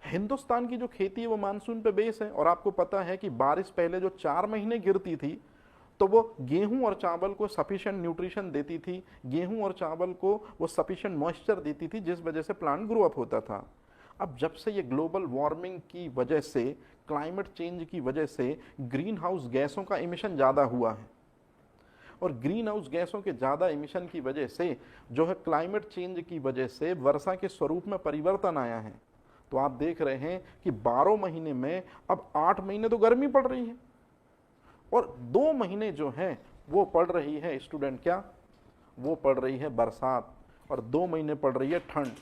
हिंदुस्तान की जो खेती है वो मानसून पे बेस है। और आपको पता है कि बारिश पहले जो 4 महीने गिरती थी तो वो गेहूं और चावल को सफिशिएंट न्यूट्रिशन देती थी, गेहूं और चावल को वो सफिशिएंट मॉइस्चर देती थी, जिस वजह से प्लांट ग्रो अप होता था। अब जब से ये ग्लोबल वार्मिंग की वजह से, क्लाइमेट चेंज की वजह से ग्रीन हाउस गैसों का इमिशन ज़्यादा हुआ है, और ग्रीन हाउस गैसों के ज़्यादा इमिशन की वजह से जो है क्लाइमेट चेंज की वजह से वर्षा के स्वरूप में परिवर्तन आया है। तो आप देख रहे हैं कि 12 महीने में अब 8 महीने तो गर्मी पड़ रही है, और 2 महीने जो है वो पड़ रही है स्टूडेंट, क्या वो पड़ रही है बरसात, और 2 महीने पड़ रही है ठंड।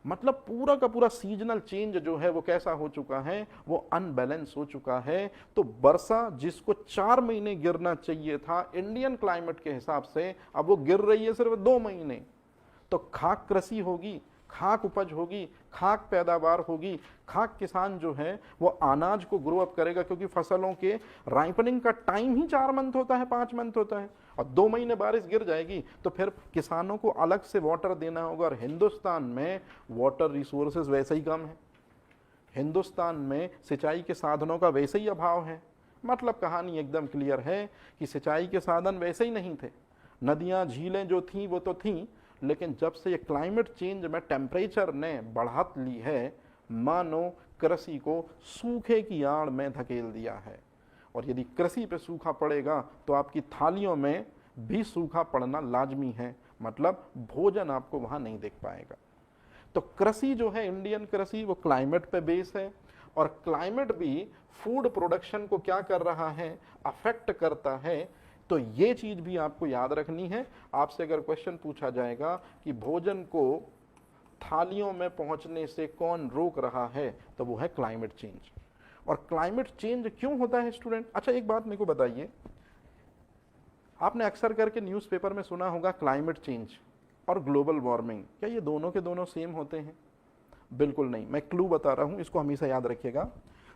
मतलब पूरा का पूरा सीजनल चेंज जो है वो कैसा हो चुका है, वो अनबैलेंस हो चुका है। तो वर्षा जिसको 4 महीने गिरना चाहिए था इंडियन क्लाइमेट के हिसाब से, अब वो गिर रही है सिर्फ 2 महीने। तो खाक कृषि होगी, खाक उपज होगी, खाक पैदावार होगी, खाक किसान जो है वो अनाज को ग्रो अप करेगा, क्योंकि फसलों के राइपनिंग का टाइम ही 4 मंथ होता है, 5 मंथ होता है, और 2 महीने बारिश गिर जाएगी तो फिर किसानों को अलग से वाटर देना होगा। और हिंदुस्तान में वाटर रिसोर्सेज वैसे ही कम है, हिंदुस्तान में सिंचाई के साधनों का वैसे ही अभाव है। मतलब कहानी एकदम क्लियर है कि सिंचाई के साधन वैसे ही नहीं थे, नदियां झीलें जो थीं वो तो थीं, लेकिन जब से ये क्लाइमेट चेंज में टेम्परेचर ने बढ़त ली है, मानो कृषि को सूखे की आड़ में धकेल दिया है। और यदि कृषि पे सूखा पड़ेगा तो आपकी थालियों में भी सूखा पड़ना लाजमी है, मतलब भोजन आपको वहां नहीं दिख पाएगा। तो कृषि जो है, इंडियन कृषि, वो क्लाइमेट पे बेस है, और क्लाइमेट भी फूड प्रोडक्शन को क्या कर रहा है, अफेक्ट करता है। तो ये चीज भी आपको याद रखनी है। आपसे अगर क्वेश्चन पूछा जाएगा कि भोजन को थालियों में पहुंचने से कौन रोक रहा है, तो वो है क्लाइमेट चेंज। और क्लाइमेट चेंज क्यों होता है स्टूडेंट? अच्छा एक बात मेरे को बताइए, आपने अक्सर करके न्यूज़पेपर में सुना होगा क्लाइमेट चेंज और ग्लोबल वार्मिंग, क्या ये दोनों के दोनों सेम होते हैं? बिल्कुल नहीं। मैं क्लू बता रहा हूं, इसको हमेशा याद रखिएगा।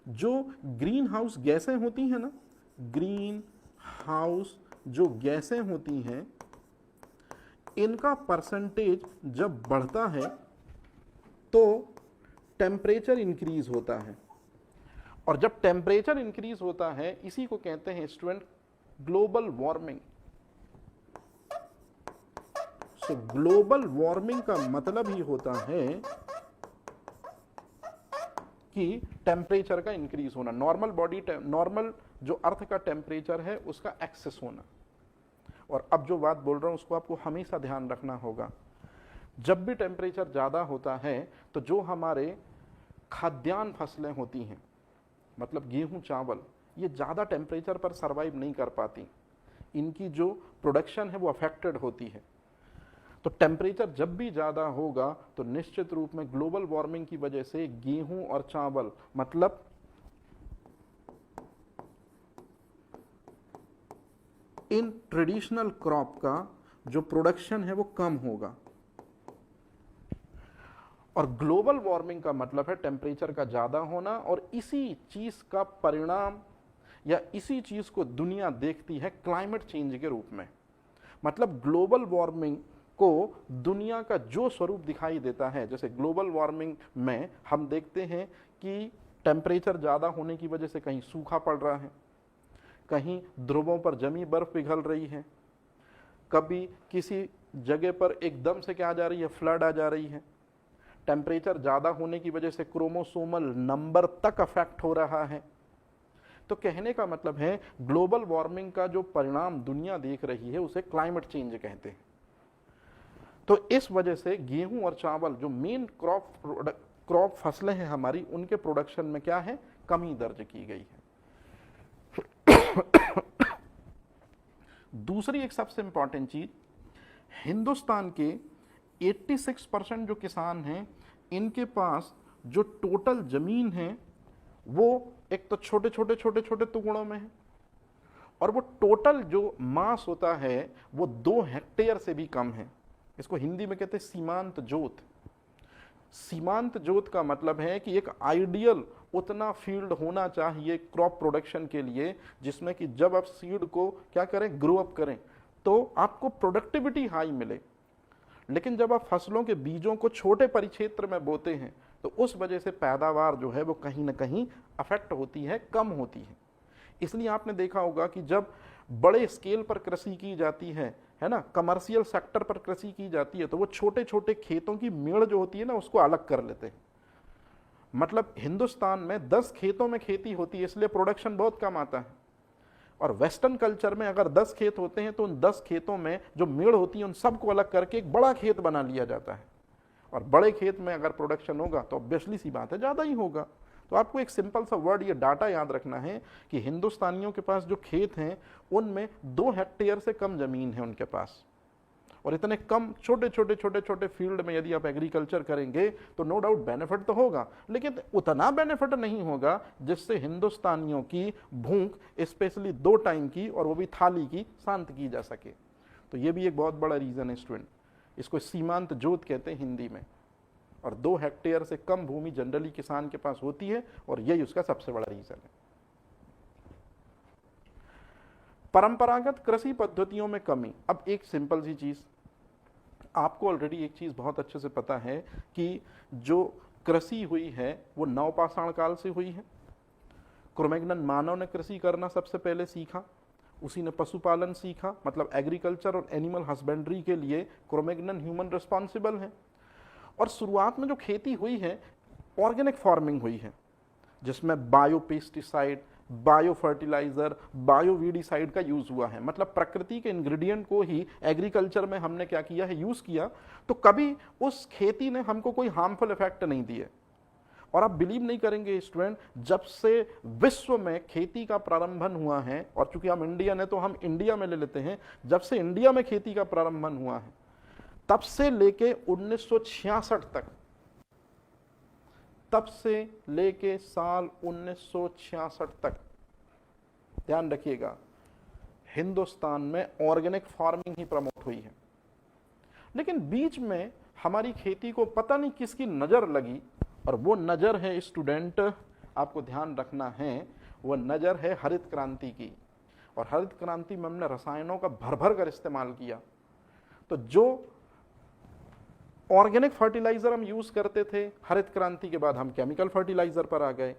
जो ग्रीन हाउस गैसें होती हैं ना, ग्रीन हाउस जो गैसें होती हैं, इनका परसेंटेज जब बढ़ता है तो टेम्परेचर इंक्रीज होता है, और जब टेम्परेचर इंक्रीज होता है इसी को कहते हैं स्टूडेंट ग्लोबल वार्मिंग। सो ग्लोबल वार्मिंग का मतलब ही होता है कि टेम्परेचर का इंक्रीज होना, नॉर्मल जो अर्थ का टेम्परेचर है उसका एक्सेस होना। और अब जो बात बोल रहा हूं उसको आपको हमेशा ध्यान रखना होगा। जब भी टेम्परेचर ज़्यादा होता है तो जो हमारे खाद्यान्न फसलें होती हैं, मतलब गेहूं, चावल, ये ज़्यादा टेम्परेचर पर सर्वाइव नहीं कर पाती, इनकी जो प्रोडक्शन है वो अफेक्टेड होती है। तो टेम्परेचर जब भी ज़्यादा होगा तो निश्चित रूप में ग्लोबल वार्मिंग की वजह से गेहूं और चावल, मतलब इन ट्रेडिशनल क्रॉप का जो प्रोडक्शन है वो कम होगा। और ग्लोबल वार्मिंग का मतलब है टेम्परेचर का ज़्यादा होना, और इसी चीज़ का परिणाम या इसी चीज़ को दुनिया देखती है क्लाइमेट चेंज के रूप में। मतलब ग्लोबल वार्मिंग को दुनिया का जो स्वरूप दिखाई देता है, जैसे ग्लोबल वार्मिंग में हम देखते हैं कि टेम्परेचर ज़्यादा होने की वजह से कहीं सूखा पड़ रहा है, कहीं ध्रुवों पर जमी बर्फ पिघल रही है, कभी किसी जगह पर एकदम से क्या आ जा रही है, फ्लड आ जा रही है। टेम्परेचर ज़्यादा होने की वजह से क्रोमोसोमल नंबर तक अफेक्ट हो रहा है। तो कहने का मतलब है ग्लोबल वार्मिंग का जो परिणाम दुनिया देख रही है उसे क्लाइमेट चेंज कहते हैं। तो इस वजह से गेहूं और चावल जो मेन क्रॉप फसलें हैं हमारी, उनके प्रोडक्शन में क्या है, कमी दर्ज की गई है। दूसरी एक सबसे इंपॉर्टेंट चीज, हिंदुस्तान के 86% जो किसान हैं, इनके पास जो टोटल जमीन है वो एक तो छोटे छोटे छोटे छोटे टुकड़ों में है, और वो टोटल जो मास होता है वो 2 हेक्टेयर से भी कम है। इसको हिंदी में कहते हैं सीमांत जोत। सीमांत जोत का मतलब है कि एक आइडियल उतना फील्ड होना चाहिए क्रॉप प्रोडक्शन के लिए, जिसमें कि जब आप सीड को क्या करें, ग्रो अप करें, तो आपको प्रोडक्टिविटी हाई मिले। लेकिन जब आप फसलों के बीजों को छोटे परिक्षेत्र में बोते हैं तो उस वजह से पैदावार जो है वो कहीं ना कहीं अफेक्ट होती है, कम होती है। इसलिए आपने देखा होगा कि जब बड़े स्केल पर कृषि की जाती है ना, कमर्शियल सेक्टर पर कृषि की जाती है, तो वो छोटे छोटे खेतों की मेड़ जो होती है ना उसको अलग कर लेते हैं। मतलब हिंदुस्तान में 10 खेतों में खेती होती है, इसलिए प्रोडक्शन बहुत कम आता है। और वेस्टर्न कल्चर में अगर 10 खेत होते हैं तो उन 10 खेतों में जो मेड़ होती है उन सबको अलग करके एक बड़ा खेत बना लिया जाता है। और बड़े खेत में अगर प्रोडक्शन होगा तो ऑब्वियसली सी बात है ज़्यादा ही होगा। तो आपको एक सिंपल सा वर्ड, ये डाटा याद रखना है कि हिंदुस्तानियों के पास जो खेत हैं उनमें 2 हेक्टेयर से कम जमीन है उनके पास, और इतने कम छोटे छोटे छोटे छोटे फील्ड में यदि आप एग्रीकल्चर करेंगे तो नो डाउट बेनिफिट तो होगा, लेकिन उतना बेनिफिट नहीं होगा जिससे हिंदुस्तानियों की भूख, स्पेशली 2 टाइम की और वो भी थाली की, शांत की जा सके। तो ये भी एक बहुत बड़ा रीज़न है स्टूडेंट। इसको सीमांत जोत कहते हैं हिंदी में, और 2 हेक्टेयर से कम भूमि जनरली किसान के पास होती है, और यही उसका सबसे बड़ा रीजन है। परंपरागत कृषि पद्धतियों में कमी। अब एक सिंपल सी चीज, आपको ऑलरेडी एक चीज बहुत अच्छे से पता है कि जो कृषि हुई है वो नवपाषाण काल से हुई है। क्रोमैग्नन मानव ने कृषि करना सबसे पहले सीखा, उसी ने पशुपालन सीखा, मतलब एग्रीकल्चर और एनिमल हस्बेंड्री के लिए क्रोमैग्नन ह्यूमन रिस्पॉन्सिबल है। और शुरुआत में जो खेती हुई है ऑर्गेनिक फार्मिंग हुई है, जिसमें bio pesticide, bio fertiliser, bio weedicide का यूज हुआ है। मतलब प्रकृति के इंग्रेडिएंट को ही एग्रीकल्चर में हमने क्या किया है, यूज किया। तो कभी उस खेती ने हमको कोई हार्मफुल इफेक्ट नहीं दिए। और आप बिलीव नहीं करेंगे स्टूडेंट, जब से विश्व में खेती का प्रारंभन हुआ है, और चूंकि हम इंडियन है तो हम इंडिया में ले लेते हैं, जब से इंडिया में खेती का प्रारंभन हुआ है तब से लेके 1966 तक, तब से लेके साल 1966 तक, ध्यान रखिएगा, हिंदुस्तान में ऑर्गेनिक फार्मिंग ही प्रमोट हुई है। लेकिन बीच में हमारी खेती को पता नहीं किसकी नजर लगी, और वो नजर है स्टूडेंट, आपको ध्यान रखना है, वो नजर है हरित क्रांति की। और हरित क्रांति में हमने रसायनों का भर भर कर इस्तेमाल किया। तो जो ऑर्गेनिक फर्टिलाइजर हम यूज करते थे, हरित क्रांति के बाद हम केमिकल फर्टिलाइजर पर आ गए।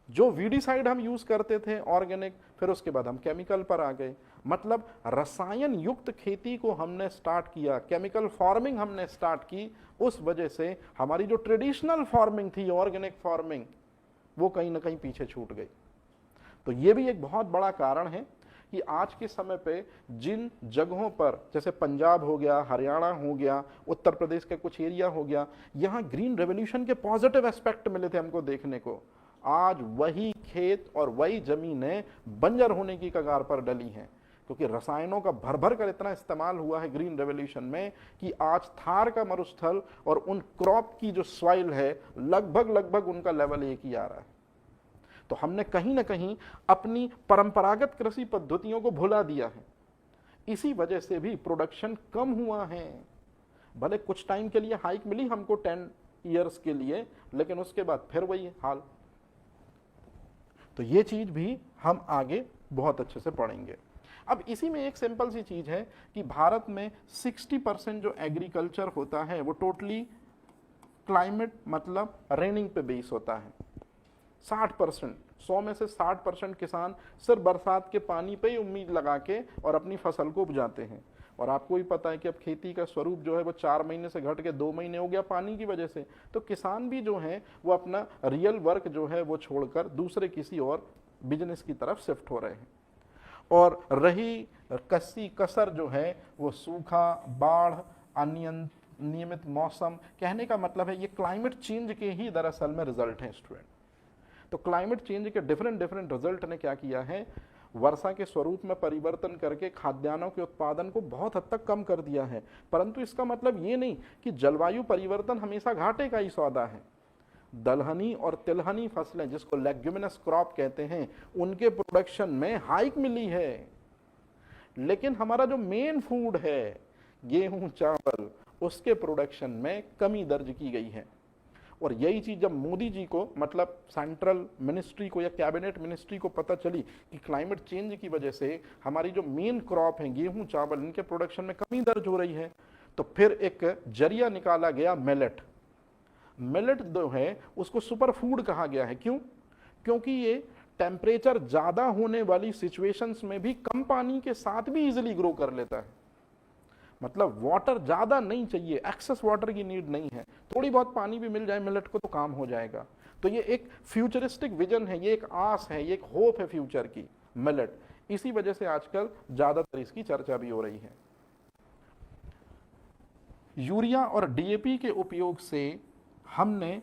जो वीडिसाइड हम यूज करते थे ऑर्गेनिक, फिर उसके बाद हम केमिकल पर आ गए। मतलब रसायन युक्त खेती को हमने स्टार्ट किया, केमिकल फार्मिंग हमने स्टार्ट की। उस वजह से हमारी जो ट्रेडिशनल फार्मिंग थी, ऑर्गेनिक फार्मिंग, वो कहीं ना कहीं पीछे छूट गई। तो ये भी एक बहुत बड़ा कारण है कि आज के समय पे जिन जगहों पर, जैसे पंजाब हो गया, हरियाणा हो गया, उत्तर प्रदेश के कुछ एरिया हो गया, यहाँ ग्रीन रेवोल्यूशन के पॉजिटिव एस्पेक्ट मिले थे हमको देखने को, आज वही खेत और वही जमीनें बंजर होने की कगार पर डली हैं, क्योंकि रसायनों का भर भर कर इतना इस्तेमाल हुआ है ग्रीन रेवोल्यूशन में कि आज थार का मरुस्थल और उन क्रॉप की जो सॉइल है, लगभग उनका लेवल एक ही आ रहा है। तो हमने कहीं ना कहीं अपनी परंपरागत कृषि पद्धतियों को भुला दिया है। इसी वजह से भी प्रोडक्शन कम हुआ है। भले कुछ टाइम के लिए हाइक मिली हमको 10 ईयर्स के लिए, लेकिन उसके बाद फिर वही हाल। तो ये चीज भी हम आगे बहुत अच्छे से पढ़ेंगे। अब इसी में एक सिंपल सी चीज है कि भारत में 60% जो एग्रीकल्चर होता है वो टोटली क्लाइमेट, मतलब रेनिंग पे बेस होता है। 60%, 100 में से 60% किसान सिर्फ बरसात के पानी पे ही उम्मीद लगा के और अपनी फसल को उपजाते हैं। और आपको भी पता है कि अब खेती का स्वरूप जो है वो 4 महीने से घट के 2 महीने हो गया पानी की वजह से। तो किसान भी जो है वो अपना रियल वर्क जो है वो छोड़कर दूसरे किसी और बिजनेस की तरफ शिफ्ट हो रहे हैं। और रही कस्सी कसर जो है वो सूखा, बाढ़, अनियमित मौसम, कहने का मतलब है ये क्लाइमेट चेंज के ही दरअसल में रिजल्ट है स्टूडेंट। तो क्लाइमेट चेंज के डिफरेंट रिजल्ट ने क्या किया है, वर्षा के स्वरूप में परिवर्तन करके खाद्यान्नों के उत्पादन को बहुत हद तक कम कर दिया है। परंतु इसका मतलब ये नहीं कि जलवायु परिवर्तन हमेशा घाटे का ही सौदा है। दलहनी और तिलहनी फसलें, जिसको लेग्यूमिनस क्रॉप कहते हैं, उनके प्रोडक्शन में हाइक मिली है, लेकिन हमारा जो मेन फूड है गेहूं चावल, उसके प्रोडक्शन में कमी दर्ज की गई है। और यही चीज जब मोदी जी को, मतलब सेंट्रल मिनिस्ट्री को या कैबिनेट मिनिस्ट्री को पता चली कि क्लाइमेट चेंज की वजह से हमारी जो मेन क्रॉप है गेहूं चावल, इनके प्रोडक्शन में कमी दर्ज हो रही है, तो फिर एक जरिया निकाला गया मिलेट। मिलेट जो है उसको सुपर फूड कहा गया है। क्यों? क्योंकि ये टेम्परेचर ज्यादा होने वाली सिचुएशंस में भी कम पानी के साथ भी इजीली ग्रो कर लेता है। मतलब वाटर ज्यादा नहीं चाहिए, एक्सेस वाटर की नीड नहीं है, थोड़ी बहुत पानी भी मिल जाए मिलेट को तो काम हो जाएगा। तो ये एक फ्यूचरिस्टिक विजन है, ये एक आस है, ये एक होप है फ्यूचर की, मिलेट। इसी वजह से आजकल ज्यादातर इसकी चर्चा भी हो रही है। यूरिया और डीएपी के उपयोग से हमने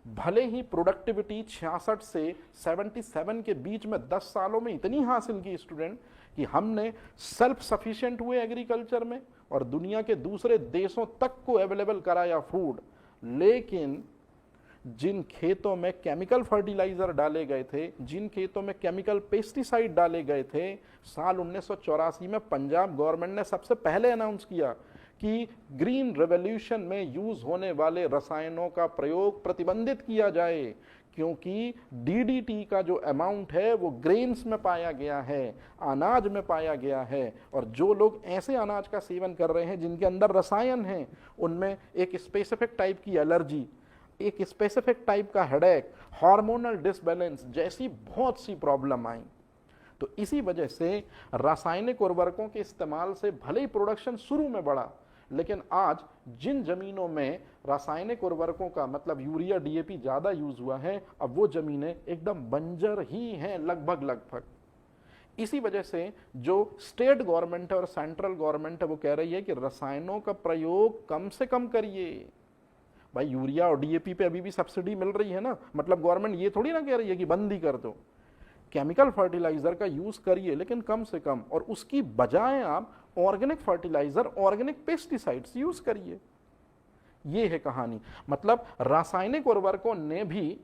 भले ही प्रोडक्टिविटी 66 से 77 के बीच में 10 सालों में इतनी हासिल की स्टूडेंट कि हमने सेल्फ सफिशिएंट हुए एग्रीकल्चर में और दुनिया के दूसरे देशों तक को अवेलेबल कराया फूड। लेकिन जिन खेतों में केमिकल फर्टिलाइजर डाले गए थे, जिन खेतों में केमिकल पेस्टिसाइड डाले गए थे, साल 1984 में पंजाब गवर्नमेंट ने सबसे पहले अनाउंस किया कि ग्रीन रेवोल्यूशन में यूज होने वाले रसायनों का प्रयोग प्रतिबंधित किया जाए, क्योंकि डीडीटी का जो अमाउंट है वो ग्रेन्स में पाया गया है, अनाज में पाया गया है। और जो लोग ऐसे अनाज का सेवन कर रहे हैं जिनके अंदर रसायन हैं, उनमें एक स्पेसिफिक टाइप की एलर्जी, एक स्पेसिफिक टाइप का हेडेक, हार्मोनल डिसबैलेंस जैसी बहुत सी प्रॉब्लम आई। तो इसी वजह से रासायनिक उर्वरकों के इस्तेमाल से भले ही प्रोडक्शन शुरू में बढ़ा, लेकिन आज जिन जमीनों में रासायनिक उर्वरकों का मतलब यूरिया डीएपी ज्यादा यूज हुआ है, अब वो जमीनें एकदम बंजर ही हैं लगभग। इसी वजह से जो स्टेट गवर्नमेंट है और सेंट्रल गवर्नमेंट है वो कह रही है कि रसायनों का प्रयोग कम से कम करिए। भाई यूरिया और डीएपी पे अभी भी सब्सिडी मिल रही है ना, मतलब गवर्नमेंट ये थोड़ी ना कह रही है कि बंद ही कर दो। केमिकल फर्टिलाइजर का यूज करिए लेकिन कम से कम, और उसकी बजाय आप organic fertiliser, organic pesticides use करिए। ये है कहानी। मतलब रासायनिक उर्वरकों ने भी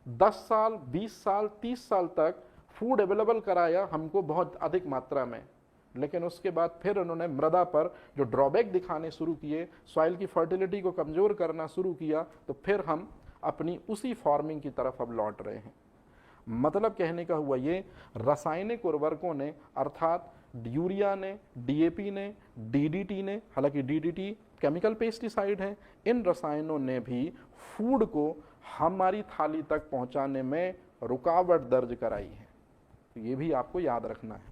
10 साल, 20 साल, 30 साल तक फूड अवेलेबल कराया हमको बहुत अधिक मात्रा में, लेकिन उसके बाद फिर उन्होंने मृदा पर जो ड्रॉबैक दिखाने शुरू किए, सॉइल की फर्टिलिटी को कमजोर करना शुरू किया, तो फिर हम अपनी उसी फार्मिंग की तरफ अब लौट रहे हैं। मतलब कहने का हुआ ये, रासायनिक उर्वरकों ने अर्थात यूरिया ने, डीएपी ने, डीडीटी ने, हालांकि डीडीटी केमिकल पेस्टिसाइड है, इन रसायनों ने भी फूड को हमारी थाली तक पहुंचाने में रुकावट दर्ज कराई है। तो ये भी आपको याद रखना है।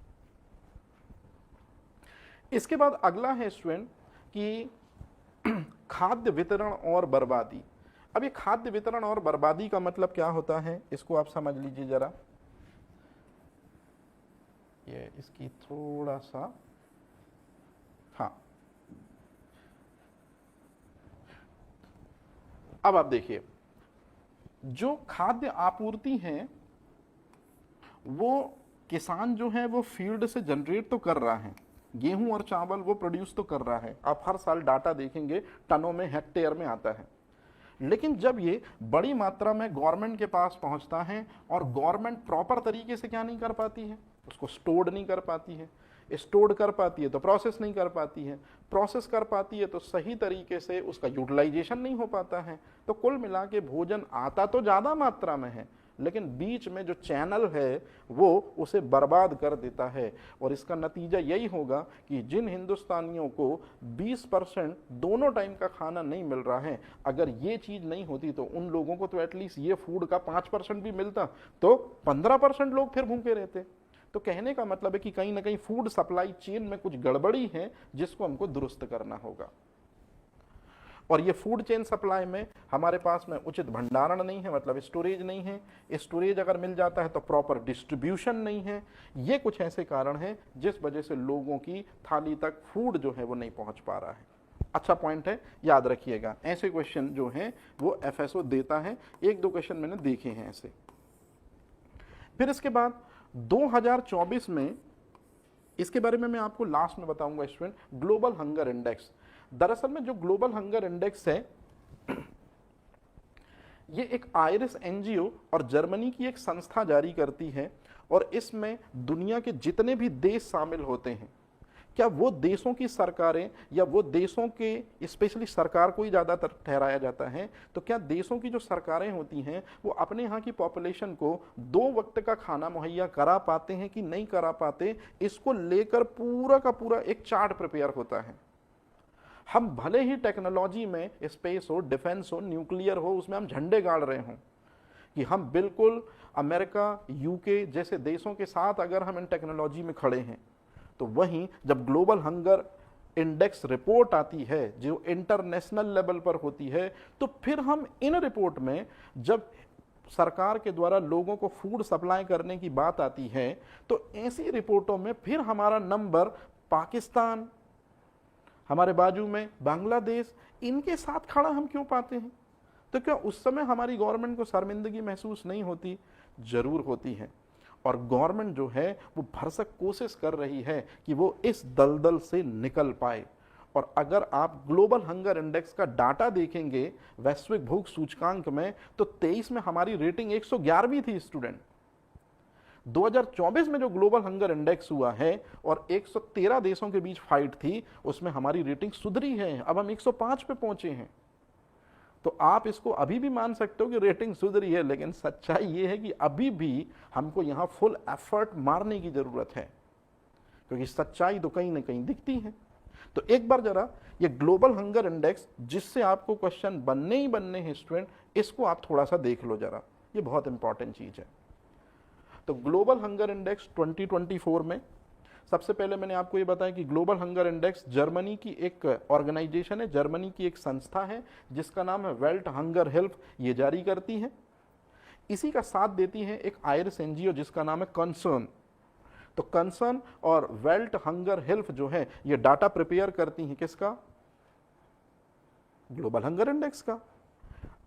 इसके बाद अगला है स्टूडेंट कि खाद्य वितरण और बर्बादी। अब ये खाद्य वितरण और बर्बादी का मतलब क्या होता है, इसको आप समझ लीजिए जरा। ये इसकी थोड़ा सा, हाँ, अब आप देखिए, जो खाद्य आपूर्ति है वो किसान जो है वो फील्ड से जनरेट तो कर रहा है, गेहूं और चावल वो प्रोड्यूस तो कर रहा है। आप हर साल डाटा देखेंगे, टनों में, हेक्टेयर में आता है। लेकिन जब ये बड़ी मात्रा में गवर्नमेंट के पास पहुंचता है और गवर्नमेंट प्रॉपर तरीके से क्या नहीं कर पाती है, उसको स्टोर नहीं कर पाती है, स्टोर कर पाती है तो प्रोसेस नहीं कर पाती है, प्रोसेस कर पाती है तो सही तरीके से उसका यूटिलाइजेशन नहीं हो पाता है। तो कुल मिला के भोजन आता तो ज़्यादा मात्रा में है, लेकिन बीच में जो चैनल है वो उसे बर्बाद कर देता है। और इसका नतीजा यही होगा कि जिन हिंदुस्तानियों को 20% दोनों टाइम का खाना नहीं मिल रहा है, अगर ये चीज नहीं होती तो उन लोगों को तो एटलीस्ट ये फूड का 5% भी मिलता, तो 15% लोग फिर भूखे रहते। तो कहने का मतलब है कि कहीं ना कहीं फूड सप्लाई चेन में कुछ गड़बड़ी है जिसको हमको दुरुस्त करना होगा। और ये फूड चेन सप्लाई में हमारे पास में उचित भंडारण नहीं है, मतलब स्टोरेज नहीं है। स्टोरेज अगर मिल जाता है तो प्रॉपर डिस्ट्रीब्यूशन नहीं है। ये कुछ ऐसे कारण हैं जिस वजह से लोगों की थाली तक फूड जो है वो नहीं पहुंच पा रहा है। अच्छा पॉइंट है, याद रखिएगा। ऐसे क्वेश्चन जो हैं वो एफएसओ देता है, एक दो क्वेश्चन मैंने देखे हैं ऐसे। फिर इसके बाद 2024 में, इसके बारे में मैं आपको लास्ट में बताऊंगा स्टूडेंट, ग्लोबल हंगर इंडेक्स। दरअसल में जो ग्लोबल हंगर इंडेक्स है ये एक आयरिस एनजीओ और जर्मनी की एक संस्था जारी करती है, और इसमें दुनिया के जितने भी देश शामिल होते हैं, क्या वो देशों की सरकारें या वो देशों के, स्पेशली सरकार को ही ज़्यादातर ठहराया जाता है, तो क्या देशों की जो सरकारें होती हैं वो अपने यहाँ की पॉपुलेशन को 2 वक्त का खाना मुहैया करा पाते हैं कि नहीं करा पाते, इसको लेकर पूरा का पूरा एक चार्ट प्रिपेयर होता है। हम भले ही टेक्नोलॉजी में स्पेस हो, डिफेंस हो, न्यूक्लियर हो, उसमें हम झंडे गाड़ रहे हों कि हम बिल्कुल अमेरिका, यूके जैसे देशों के साथ अगर हम इन टेक्नोलॉजी में खड़े हैं, तो वहीं जब ग्लोबल हंगर इंडेक्स रिपोर्ट आती है जो इंटरनेशनल लेवल पर होती है, तो फिर हम इन रिपोर्ट में जब सरकार के द्वारा लोगों को फूड सप्लाई करने की बात आती है, तो ऐसी रिपोर्टों में फिर हमारा नंबर पाकिस्तान, हमारे बाजू में बांग्लादेश, इनके साथ खड़ा हम क्यों पाते हैं? तो क्या उस समय हमारी गवर्नमेंट को शर्मिंदगी महसूस नहीं होती? जरूर होती है। और गवर्नमेंट जो है वो भरसक कोशिश कर रही है कि वो इस दलदल से निकल पाए। और अगर आप ग्लोबल हंगर इंडेक्स का डाटा देखेंगे वैश्विक भूख सूचकांक में, तो 23 में हमारी रेटिंग 111वीं थी स्टूडेंट। 2024 में जो ग्लोबल हंगर इंडेक्स हुआ है और 113 देशों के बीच फाइट थी, उसमें हमारी रेटिंग सुधरी है, अब हम 105 पे पहुंचे हैं। तो आप इसको अभी भी मान सकते हो कि रेटिंग सुधरी है, लेकिन सच्चाई ये है कि अभी भी हमको यहां फुल एफर्ट मारने की जरूरत है, क्योंकि सच्चाई तो कहीं ना कहीं दिखती है। तो एक बार जरा ये ग्लोबल हंगर इंडेक्स, जिससे आपको क्वेश्चन बनने ही बनने हैं स्टूडेंट, इसको आप थोड़ा सा देख लो जरा, ये बहुत इंपॉर्टेंट चीज है। तो ग्लोबल हंगर इंडेक्स 2024 में सबसे पहले मैंने आपको ये बताया कि ग्लोबल हंगर इंडेक्स जर्मनी की एक ऑर्गेनाइजेशन है, जर्मनी की एक संस्था है जिसका नाम है वर्ल्ड हंगर हेल्प, ये जारी करती है। इसी का साथ देती है एक आयरिस एनजीओ जिसका नाम है कंसर्न। तो कंसर्न और वर्ल्ड हंगर हेल्प जो है ये डाटा प्रिपेयर करती हैं किसका? ग्लोबल हंगर इंडेक्स का।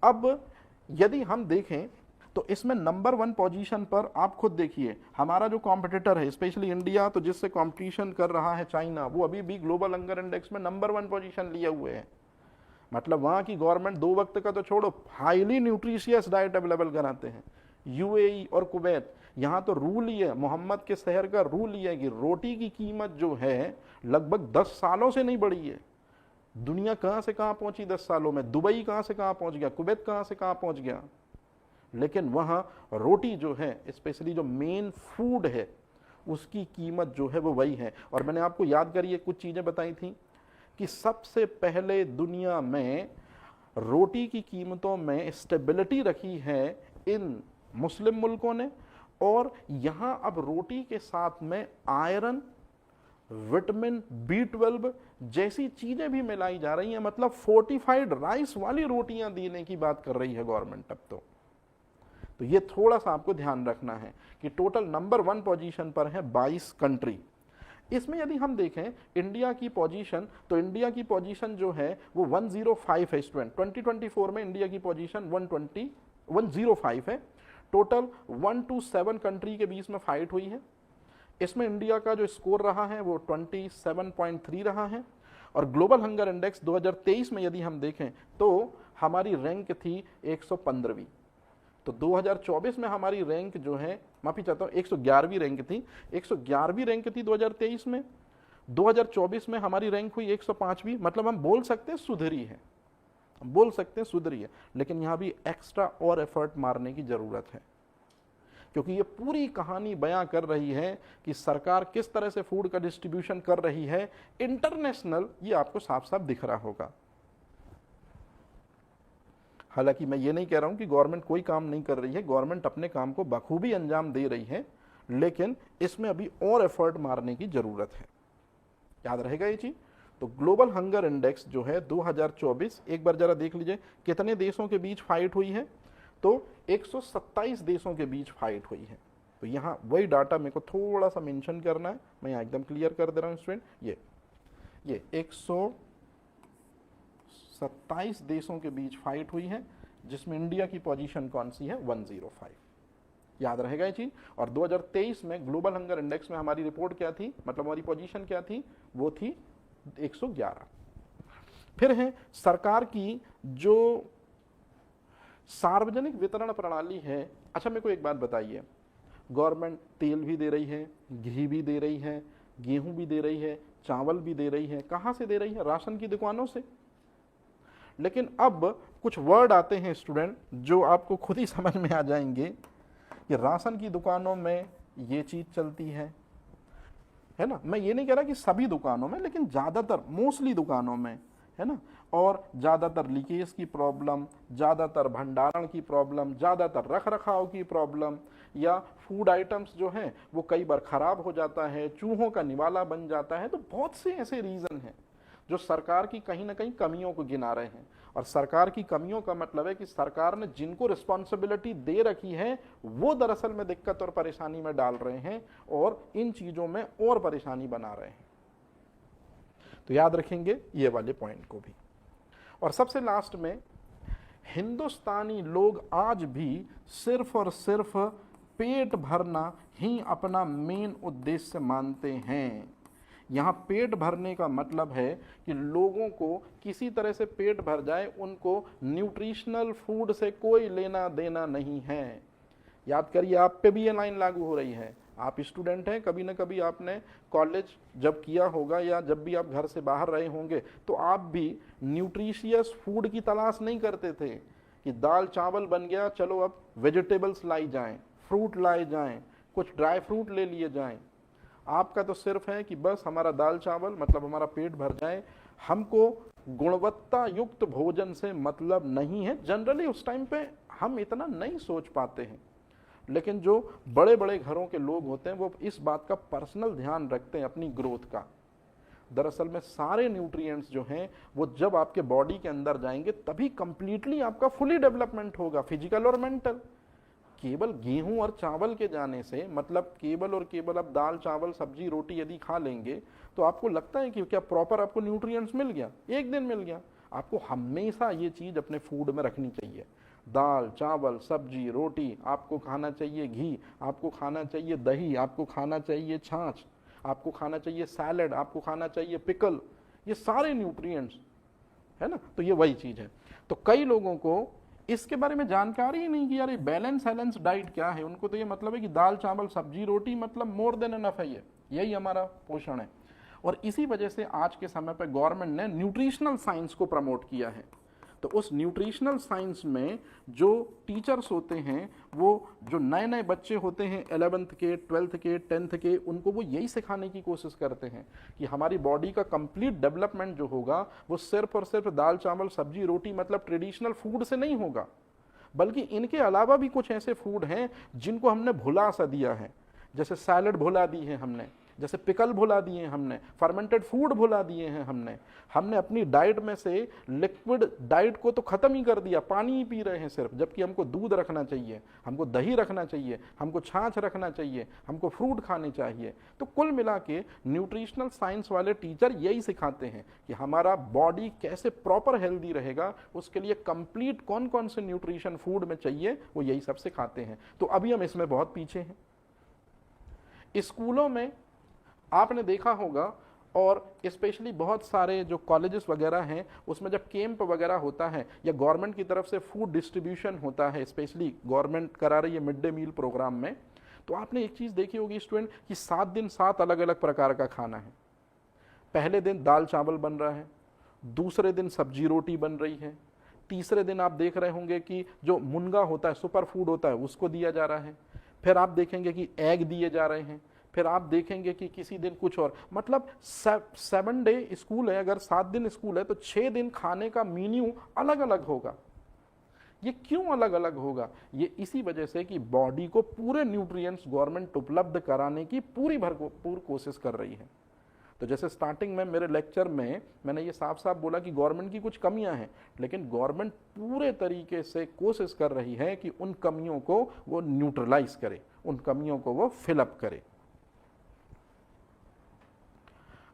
अब यदि हम देखें तो इसमें नंबर 1 पोजीशन पर आप खुद देखिए, हमारा जो कॉम्पिटिटर है स्पेशली इंडिया, तो जिससे कंपटीशन कर रहा है चाइना, वो अभी भी ग्लोबल हंगर इंडेक्स में नंबर 1 पोजीशन लिए हुए हैं। मतलब वहां की गवर्नमेंट 2 वक्त का तो छोड़ो, हाईली न्यूट्रिशियस डाइट अवेलेबल कराते हैं। यूएई और कुवैत, यहाँ तो रूल ही है, मोहम्मद के शहर का रूल ही है कि रोटी की कीमत जो है लगभग 10 सालों से नहीं बढ़ी है। दुनिया कहाँ से कहाँ पहुंची 10 सालों में, दुबई कहाँ से कहाँ पहुंच गया, कुवैत कहाँ से कहाँ पहुंच गया, लेकिन वहाँ रोटी जो है, स्पेशली जो मेन फूड है, उसकी कीमत जो है वो वही है। और मैंने आपको याद करिए कुछ चीज़ें बताई थी कि सबसे पहले दुनिया में रोटी की कीमतों में स्टेबिलिटी रखी है इन मुस्लिम मुल्कों ने, और यहाँ अब रोटी के साथ में आयरन, विटामिन B12 जैसी चीज़ें भी मिलाई जा रही हैं। मतलब फोर्टिफाइड राइस वाली रोटियां देने की बात कर रही है गवर्नमेंट अब तो ये थोड़ा सा आपको ध्यान रखना है कि टोटल नंबर 1 पोजीशन पर है 22 कंट्री। इसमें यदि हम देखें इंडिया की पोजीशन, तो इंडिया की पोजीशन जो है वो 105 है स्टूडेंट। 2024 में इंडिया की पोजीशन 105 है। टोटल 1 to 7 कंट्री के बीच में फाइट हुई है। इसमें इंडिया का जो स्कोर रहा है वो 27.3 रहा है। और ग्लोबल हंगर इंडेक्स 2023 में यदि हम देखें तो हमारी रैंक थी 115वीं। तो 2024 में हमारी रैंक जो है, माफी चाहता हूँ, 111वीं रैंक थी। 111वीं रैंक थी 2023 में। 2024 में हमारी रैंक हुई 105वीं। मतलब हम बोल सकते हैं सुधरी है, बोल सकते हैं सुधरी है, लेकिन यहाँ भी एक्स्ट्रा और एफर्ट मारने की जरूरत है। क्योंकि ये पूरी कहानी बयां कर रही है कि सरकार किस तरह से फूड का डिस्ट्रीब्यूशन कर रही है इंटरनेशनल, ये आपको साफ साफ दिख रहा होगा। हालांकि मैं ये नहीं कह रहा हूं कि गवर्नमेंट कोई काम नहीं कर रही है, गवर्नमेंट अपने काम को बखूबी अंजाम दे रही है, लेकिन इसमें अभी और एफर्ट मारने की जरूरत है। याद रहेगा ये चीज। तो ग्लोबल हंगर इंडेक्स जो है 2024, एक बार जरा देख लीजिए कितने देशों के बीच फाइट हुई है, तो 127 देशों के बीच फाइट हुई है। तो यहां वही डाटा मेरे को थोड़ा सा मेंशन करना है, मैं यहां एकदम क्लियर कर दे रहा हूं स्टूडेंट। ये 127 देशों के बीच फाइट हुई है, जिसमें इंडिया की पोजीशन कौन सी है, 105। याद रहेगा ये चीज। और 2023 में ग्लोबल हंगर इंडेक्स में हमारी रिपोर्ट क्या थी, मतलब हमारी पोजीशन क्या थी, वो थी 111। फिर है सरकार की जो सार्वजनिक वितरण प्रणाली है। अच्छा मेरे को एक बात बताइए, गवर्नमेंट तेल भी दे रही है, घी भी दे रही है, गेहूं भी दे रही है, चावल भी दे रही है, कहां से दे रही है, राशन की दुकानों से। लेकिन अब कुछ वर्ड आते हैं स्टूडेंट जो आपको खुद ही समझ में आ जाएंगे कि राशन की दुकानों में ये चीज चलती है ना। मैं ये नहीं कह रहा कि सभी दुकानों में, लेकिन ज्यादातर मोस्टली दुकानों में, है ना। और ज्यादातर लीकेज की प्रॉब्लम, ज्यादातर भंडारण की प्रॉब्लम, ज्यादातर रख रखाव की प्रॉब्लम, या फूड आइटम्स जो हैं वो कई बार खराब हो जाता है, चूहों का निवाला बन जाता है। तो बहुत से ऐसे रीजन हैं जो सरकार की कहीं ना कहीं कमियों को गिना रहे हैं। और सरकार की कमियों का मतलब है कि सरकार ने जिनको रिस्पॉन्सिबिलिटी दे रखी है वो दरअसल में दिक्कत और परेशानी में डाल रहे हैं और इन चीजों में और परेशानी बना रहे हैं। तो याद रखेंगे ये वाले पॉइंट को भी। और सबसे लास्ट में, हिंदुस्तानी लोग आज भी सिर्फ और सिर्फ पेट भरना ही अपना मेन उद्देश्य मानते हैं। यहाँ पेट भरने का मतलब है कि लोगों को किसी तरह से पेट भर जाए, उनको न्यूट्रिशनल फूड से कोई लेना देना नहीं है। याद करिए, आप पे भी ये लाइन लागू हो रही है। आप स्टूडेंट हैं, कभी ना कभी आपने कॉलेज जब किया होगा या जब भी आप घर से बाहर रहे होंगे, तो आप भी न्यूट्रिशियस फूड की तलाश नहीं करते थे कि दाल चावल बन गया, चलो अब वेजिटेबल्स लाई जाएं, फ्रूट लाए जाएं, कुछ ड्राई फ्रूट ले लिए जाएं। आपका तो सिर्फ है कि बस हमारा दाल चावल, मतलब हमारा पेट भर जाए, हमको गुणवत्ता युक्त भोजन से मतलब नहीं है। जनरली उस टाइम पे हम इतना नहीं सोच पाते हैं, लेकिन जो बड़े बड़े घरों के लोग होते हैं वो इस बात का पर्सनल ध्यान रखते हैं अपनी ग्रोथ का। दरअसल में सारे न्यूट्रिएंट्स जो हैं वो जब आपके बॉडी के अंदर जाएंगे तभी कंप्लीटली आपका फुली डेवलपमेंट होगा, फिजिकल और मेंटल। केवल गेहूं और चावल के जाने से, मतलब केवल और केवल आप दाल चावल सब्जी रोटी यदि खा लेंगे तो आपको लगता है कि क्या प्रॉपर आपको न्यूट्रिएंट्स मिल गया, एक दिन मिल गया। आपको हमेशा ये चीज अपने फूड में रखनी चाहिए। दाल चावल सब्जी रोटी आपको खाना चाहिए, घी आपको खाना चाहिए, दही आपको खाना चाहिए, छाछ आपको खाना चाहिए, सैलड आपको खाना चाहिए, पिकल, ये सारे न्यूट्रिएंट्स है ना। तो ये वही चीज है। तो कई लोगों को इसके बारे में जानकारी ही नहीं कि यार ये बैलेंस डाइट क्या है। उनको तो ये मतलब है कि दाल चावल सब्जी रोटी मतलब मोर देन एनफ है, यही हमारा पोषण है। और इसी वजह से आज के समय पर गवर्नमेंट ने न्यूट्रिशनल साइंस को प्रमोट किया है। तो उस न्यूट्रिशनल साइंस में जो टीचर्स होते हैं, वो जो नए नए बच्चे होते हैं 11th के 12th के 10th के, उनको वो यही सिखाने की कोशिश करते हैं कि हमारी बॉडी का कंप्लीट डेवलपमेंट जो होगा वो सिर्फ और सिर्फ दाल चावल सब्जी रोटी मतलब ट्रेडिशनल फूड से नहीं होगा, बल्कि इनके अलावा भी कुछ ऐसे फूड हैं जिनको हमने भुला सा दिया है। जैसे सैलड भुला दी है हमने, जैसे पिकल भुला दिए हमने, फर्मेंटेड फूड भुला दिए हैं हमने अपनी डाइट में से लिक्विड डाइट को तो खत्म ही कर दिया, पानी ही पी रहे हैं सिर्फ। जबकि हमको दूध रखना चाहिए, हमको दही रखना चाहिए, हमको छाछ रखना चाहिए, हमको फ्रूट खाने चाहिए। तो कुल मिला के न्यूट्रिशनल साइंस वाले टीचर यही सिखाते हैं कि हमारा बॉडी कैसे प्रॉपर हेल्दी रहेगा, उसके लिए कंप्लीट कौन कौन से न्यूट्रिशन फूड में चाहिए, वो यही सब सिखाते हैं। तो अभी हम इसमें बहुत पीछे हैं। स्कूलों में आपने देखा होगा, और स्पेशली बहुत सारे जो कॉलेजेस वगैरह हैं उसमें जब कैंप वगैरह होता है या गवर्नमेंट की तरफ से फूड डिस्ट्रीब्यूशन होता है, स्पेशली गवर्नमेंट करा रही है मिड डे मील प्रोग्राम में, तो आपने एक चीज़ देखी होगी स्टूडेंट कि 7 दिन 7 अलग अलग प्रकार का खाना है। पहले दिन दाल चावल बन रहा है, दूसरे दिन सब्जी रोटी बन रही है, तीसरे दिन आप देख रहे होंगे कि जो मुनगा होता है, सुपर फूड होता है, उसको दिया जा रहा है, फिर आप देखेंगे कि एग दिए जा रहे हैं, फिर आप देखेंगे कि किसी दिन कुछ और, मतलब 7 डे स्कूल है, अगर 7 दिन स्कूल है तो 6 दिन खाने का मेन्यू अलग अलग होगा। ये क्यों अलग अलग होगा? ये इसी वजह से कि बॉडी को पूरे न्यूट्रिएंट्स गवर्नमेंट उपलब्ध कराने की पूरी भरपूर कोशिश कर रही है। तो जैसे स्टार्टिंग में मेरे लेक्चर में मैंने ये साफ साफ बोला कि गवर्नमेंट की कुछ कमियां हैं, लेकिन गवर्नमेंट पूरे तरीके से कोशिश कर रही है कि उन कमियों को वो न्यूट्रलाइज करे, उन कमियों को वो फिलअप करे।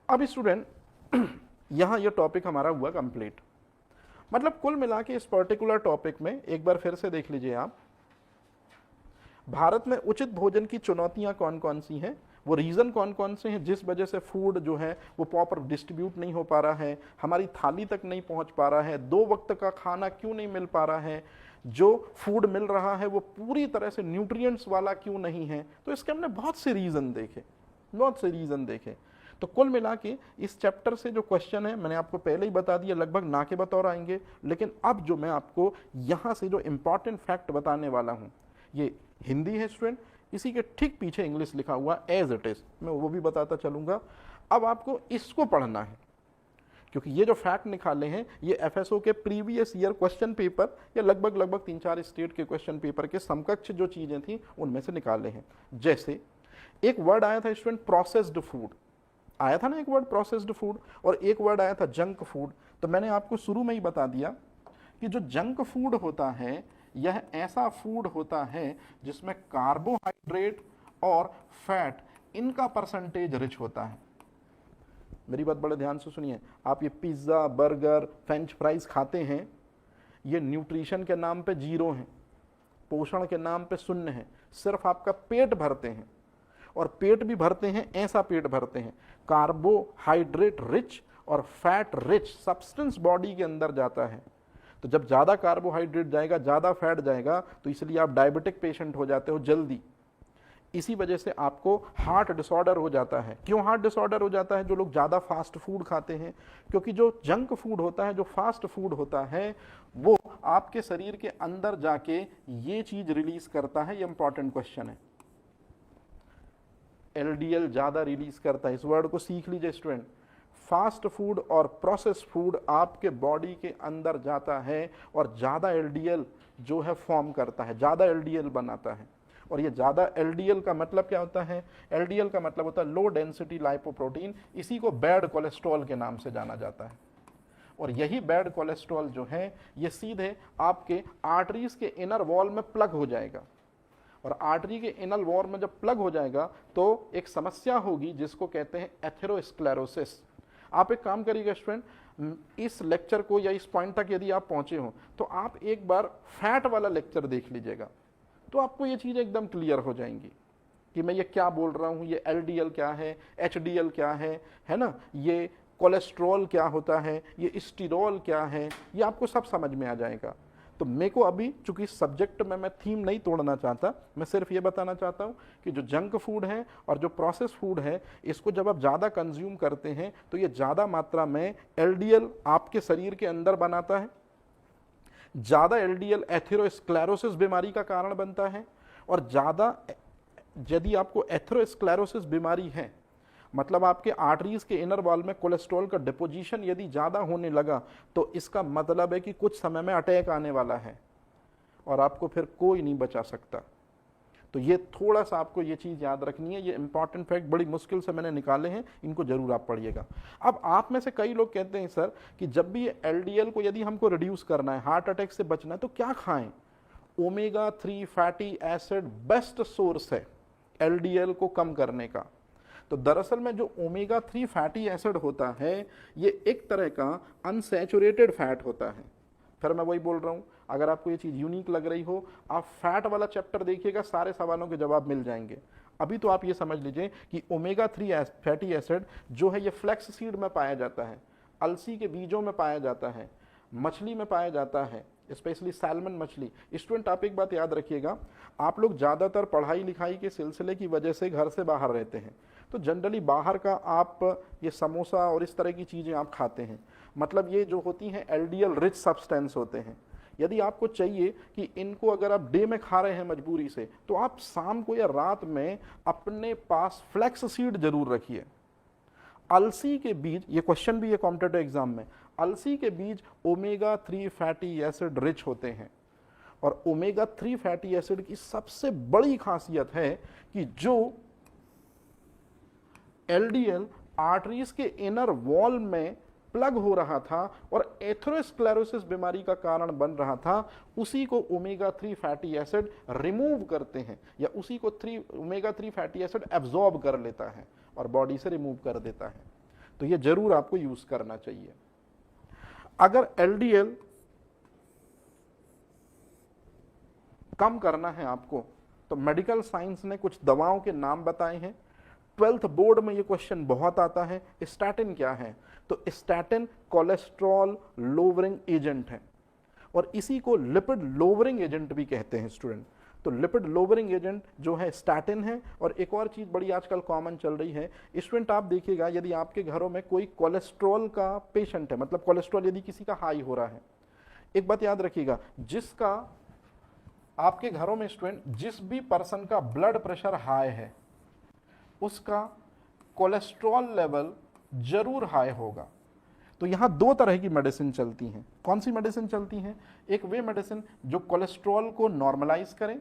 अब स्टूडेंट यहां ये टॉपिक हमारा हुआ कंप्लीट। मतलब कुल मिला के इस पर्टिकुलर टॉपिक में एक बार फिर से देख लीजिए आप, भारत में उचित भोजन की चुनौतियां कौन कौन सी हैं, वो रीज़न कौन कौन से हैं जिस वजह से फूड जो है वो प्रॉपर डिस्ट्रीब्यूट नहीं हो पा रहा है, हमारी थाली तक नहीं पहुंच पा रहा है, 2 वक्त का खाना क्यों नहीं मिल पा रहा है, जो फूड मिल रहा है वो पूरी तरह से न्यूट्रिएंट्स वाला क्यों नहीं है। तो इसके हमने बहुत से रीज़न देखे। तो कुल मिला के इस चैप्टर से जो क्वेश्चन है मैंने आपको पहले ही बता दिया, लगभग ना के बतौर आएंगे, लेकिन अब जो मैं आपको यहाँ से जो इम्पॉर्टेंट फैक्ट बताने वाला हूँ ये हिंदी है स्टूडेंट, इसी के ठीक पीछे इंग्लिश लिखा हुआ एज इट इज, मैं वो भी बताता चलूंगा। अब आपको इसको पढ़ना है, क्योंकि ये जो फैक्ट निकाले हैं ये एफएसओ के प्रीवियस ईयर क्वेश्चन पेपर या लगभग 3-4 स्टेट के क्वेश्चन पेपर के समकक्ष जो चीजें थी उनमें से निकाले हैं। जैसे एक वर्ड आया था स्टूडेंट प्रोसेस्ड फूड, आया था ना एक वर्ड प्रोसेस्ड फूड, और एक वर्ड आया था जंक फूड। तो मैंने आपको शुरू में ही बता दिया कि जो जंक फूड होता है यह ऐसा फूड होता है जिसमें कार्बोहाइड्रेट और फैट इनका परसेंटेज रिच होता है। मेरी बात बड़े ध्यान से सुनिए, आप ये पिज्ज़ा, बर्गर, फ्रेंच फ्राइज खाते हैं, ये न्यूट्रिशन के नाम पे 0 हैं, पोषण के नाम पे 0 है, सिर्फ आपका पेट भरते हैं, और पेट भी भरते हैं, ऐसा पेट भरते हैं कार्बोहाइड्रेट रिच और फैट रिच सब्सटेंस बॉडी के अंदर जाता है। तो जब ज़्यादा कार्बोहाइड्रेट जाएगा, ज़्यादा फैट जाएगा, तो इसलिए आप डायबिटिक पेशेंट हो जाते हो जल्दी। इसी वजह से आपको हार्ट डिसऑर्डर हो जाता है। क्यों हार्ट डिसऑर्डर हो जाता है? जो लोग ज़्यादा फास्ट फूड खाते हैं, क्योंकि जो जंक फूड होता है, जो फास्ट फूड होता है, वो आपके शरीर के अंदर जाके ये चीज़ रिलीज करता है। ये इंपॉर्टेंट क्वेश्चन है, एलडीएल ज़्यादा रिलीज करता है। इस वर्ड को सीख लीजिए स्टूडेंट। फास्ट फूड और प्रोसेस फूड आपके बॉडी के अंदर जाता है और ज़्यादा एलडीएल जो है फॉर्म करता है, ज़्यादा एलडीएल बनाता है। और ये ज़्यादा एलडीएल का मतलब क्या होता है? एलडीएल का मतलब होता है लो डेंसिटी लाइपोप्रोटीन, इसी को बैड कोलेस्ट्रॉल के नाम से जाना जाता है। और यही बैड कोलेस्ट्रॉल जो है ये सीधे आपके आर्टरीज के इनर वॉल में प्लग हो जाएगा, और आर्टरी के इनर वॉल में जब प्लग हो जाएगा तो एक समस्या होगी जिसको कहते हैं एथेरोस्क्लेरोसिस। आप एक काम करिएगा स्टूडेंट, इस लेक्चर को या इस पॉइंट तक यदि आप पहुंचे हो तो आप एक बार फैट वाला लेक्चर देख लीजिएगा, तो आपको ये चीज़ें एकदम क्लियर हो जाएंगी कि मैं ये क्या बोल रहा हूँ। ये एलडीएल क्या है, एचडीएल क्या है ना, ये कोलेस्ट्रॉल क्या होता है, ये स्टीरोल क्या है, ये आपको सब समझ में आ जाएगा। तो मेरे को अभी चूंकि सब्जेक्ट में मैं थीम नहीं तोड़ना चाहता, मैं सिर्फ ये बताना चाहता हूँ कि जो जंक फूड है और जो प्रोसेस फूड है, इसको जब आप ज़्यादा कंज्यूम करते हैं तो ये ज़्यादा मात्रा में एलडीएल आपके शरीर के अंदर बनाता है। ज़्यादा एलडीएल एथेरोस्क्लेरोसिस बीमारी का कारण बनता है, और ज़्यादा यदि आपको एथेरोस्क्लेरोसिस बीमारी है, मतलब आपके आर्टरीज के इनर वॉल में कोलेस्ट्रॉल का डिपोजिशन यदि ज़्यादा होने लगा, तो इसका मतलब है कि कुछ समय में अटैक आने वाला है और आपको फिर कोई नहीं बचा सकता। तो ये थोड़ा सा आपको ये चीज़ याद रखनी है। ये इंपॉर्टेंट फैक्ट बड़ी मुश्किल से मैंने निकाले हैं, इनको जरूर आप पढ़िएगा। अब आप में से कई लोग कहते हैं सर कि जब भी एलडीएल को यदि हमको रिड्यूस करना है, हार्ट अटैक से बचना है, तो क्या खाएं? Omega 3 fatty acid best source है एलडीएल को कम करने का। तो दरअसल में जो ओमेगा 3 फैटी एसिड होता है ये एक तरह का अनसैचुरेटेड फैट होता है। फिर मैं वही बोल रहा हूँ, अगर आपको ये चीज़ यूनिक लग रही हो, आप फैट वाला चैप्टर देखिएगा, सारे सवालों के जवाब मिल जाएंगे। अभी तो आप ये समझ लीजिए कि ओमेगा 3 फैटी एसिड जो है ये फ्लैक्स सीड में पाया जाता है, अलसी के बीजों में पाया जाता है, मछली में पाया जाता है, स्पेशली सैल्मन मछली। स्टूडेंट आप एक बात याद रखिएगा, आप लोग ज़्यादातर पढ़ाई लिखाई के सिलसिले की वजह से घर से बाहर रहते हैं, तो जनरली बाहर का आप ये समोसा और इस तरह की चीज़ें आप खाते हैं। मतलब ये जो होती हैं एलडीएल रिच सब्सटेंस होते हैं, यदि आपको चाहिए कि इनको अगर आप डे में खा रहे हैं मजबूरी से, तो आप शाम को या रात में अपने पास फ्लैक्स सीड जरूर रखिए। अलसी के बीज, ये क्वेश्चन भी है कॉम्पिटेटिव एग्जाम में, अलसी के बीज ओमेगा 3 फैटी एसिड रिच होते हैं। और ओमेगा 3 फैटी एसिड की सबसे बड़ी खासियत है कि जो एलडीएल आर्टरीज के इनर वॉल में प्लग हो रहा था और एथेरोस्क्लेरोसिस बीमारी का कारण बन रहा था, उसी को ओमेगा 3 फैटी एसिड रिमूव करते हैं, या उसी को ओमेगा 3 फैटी एसिड एब्जॉर्ब कर लेता है और बॉडी से रिमूव कर देता है। तो ये जरूर आपको यूज करना चाहिए। अगर एलडीएल कम करना है आपको, तो मेडिकल साइंस ने कुछ दवाओं के नाम बताए हैं। 12th बोर्ड में ये क्वेश्चन बहुत आता है, स्टैटिन क्या है? तो स्टैटिन कोलेस्ट्रॉल लोवरिंग एजेंट है, और इसी को लिपिड लोवरिंग एजेंट भी कहते हैं स्टूडेंट। तो लिपिड लोवरिंग एजेंट जो है स्टैटिन है। और एक और चीज बड़ी आजकल कॉमन चल रही है स्टूडेंट, आप देखिएगा यदि आपके घरों में कोई कोलेस्ट्रॉल का पेशेंट है, मतलब कोलेस्ट्रॉल यदि किसी का हाई हो रहा है, एक बात याद रखिएगा, जिसका आपके घरों में स्टूडेंट जिस भी पर्सन का ब्लड प्रेशर हाई है, उसका कोलेस्ट्रॉल लेवल जरूर हाई होगा। तो यहां दो तरह की मेडिसिन चलती हैं। कौन सी मेडिसिन चलती हैं? एक वे मेडिसिन जो कोलेस्ट्रॉल को नॉर्मलाइज करें,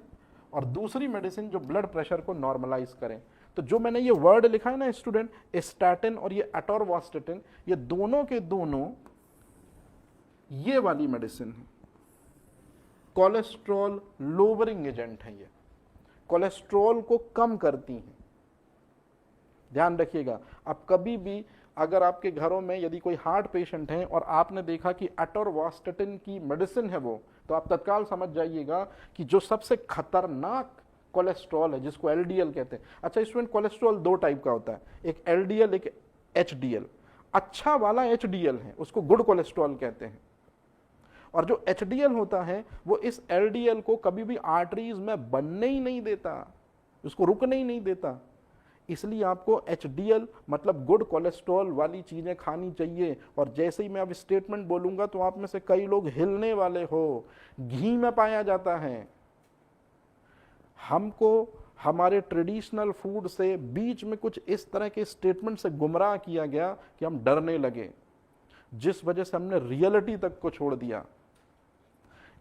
और दूसरी मेडिसिन जो ब्लड प्रेशर को नॉर्मलाइज करें। तो जो मैंने ये वर्ड लिखा है ना स्टूडेंट, स्टैटिन और ये एटोरवास्टेटिन, ये दोनों के दोनों ये वाली मेडिसिन है, कोलेस्ट्रॉल लोवरिंग एजेंट है। ये कोलेस्ट्रॉल को कम करती हैं, ध्यान रखिएगा। अब कभी भी अगर आपके घरों में यदि कोई हार्ट पेशेंट है और आपने देखा कि एटोरवास्टेटिन की मेडिसिन है वो, तो आप तत्काल समझ जाइएगा कि जो सबसे खतरनाक कोलेस्ट्रॉल है, जिसको एलडीएल कहते हैं। अच्छा स्टूडेंट, कोलेस्ट्रॉल दो टाइप का होता है, एक एलडीएल एक एचडीएल। अच्छा वाला एचडीएल है, उसको गुड कोलेस्ट्रॉल कहते हैं। और जो एचडीएल होता है वो इस एलडीएल को कभी भी आर्टरीज में बनने ही नहीं देता, उसको रुकने ही नहीं देता। इसलिए आपको एचडीएल मतलब गुड कोलेस्ट्रॉल वाली चीजें खानी चाहिए। और जैसे ही मैं अब स्टेटमेंट बोलूंगा तो आप में से कई लोग हिलने वाले हो। घी में पाया जाता है। हमको हमारे ट्रेडिशनल फूड से बीच में कुछ इस तरह के स्टेटमेंट से गुमराह किया गया कि हम डरने लगे, जिस वजह से हमने रियलिटी तक को छोड़ दिया।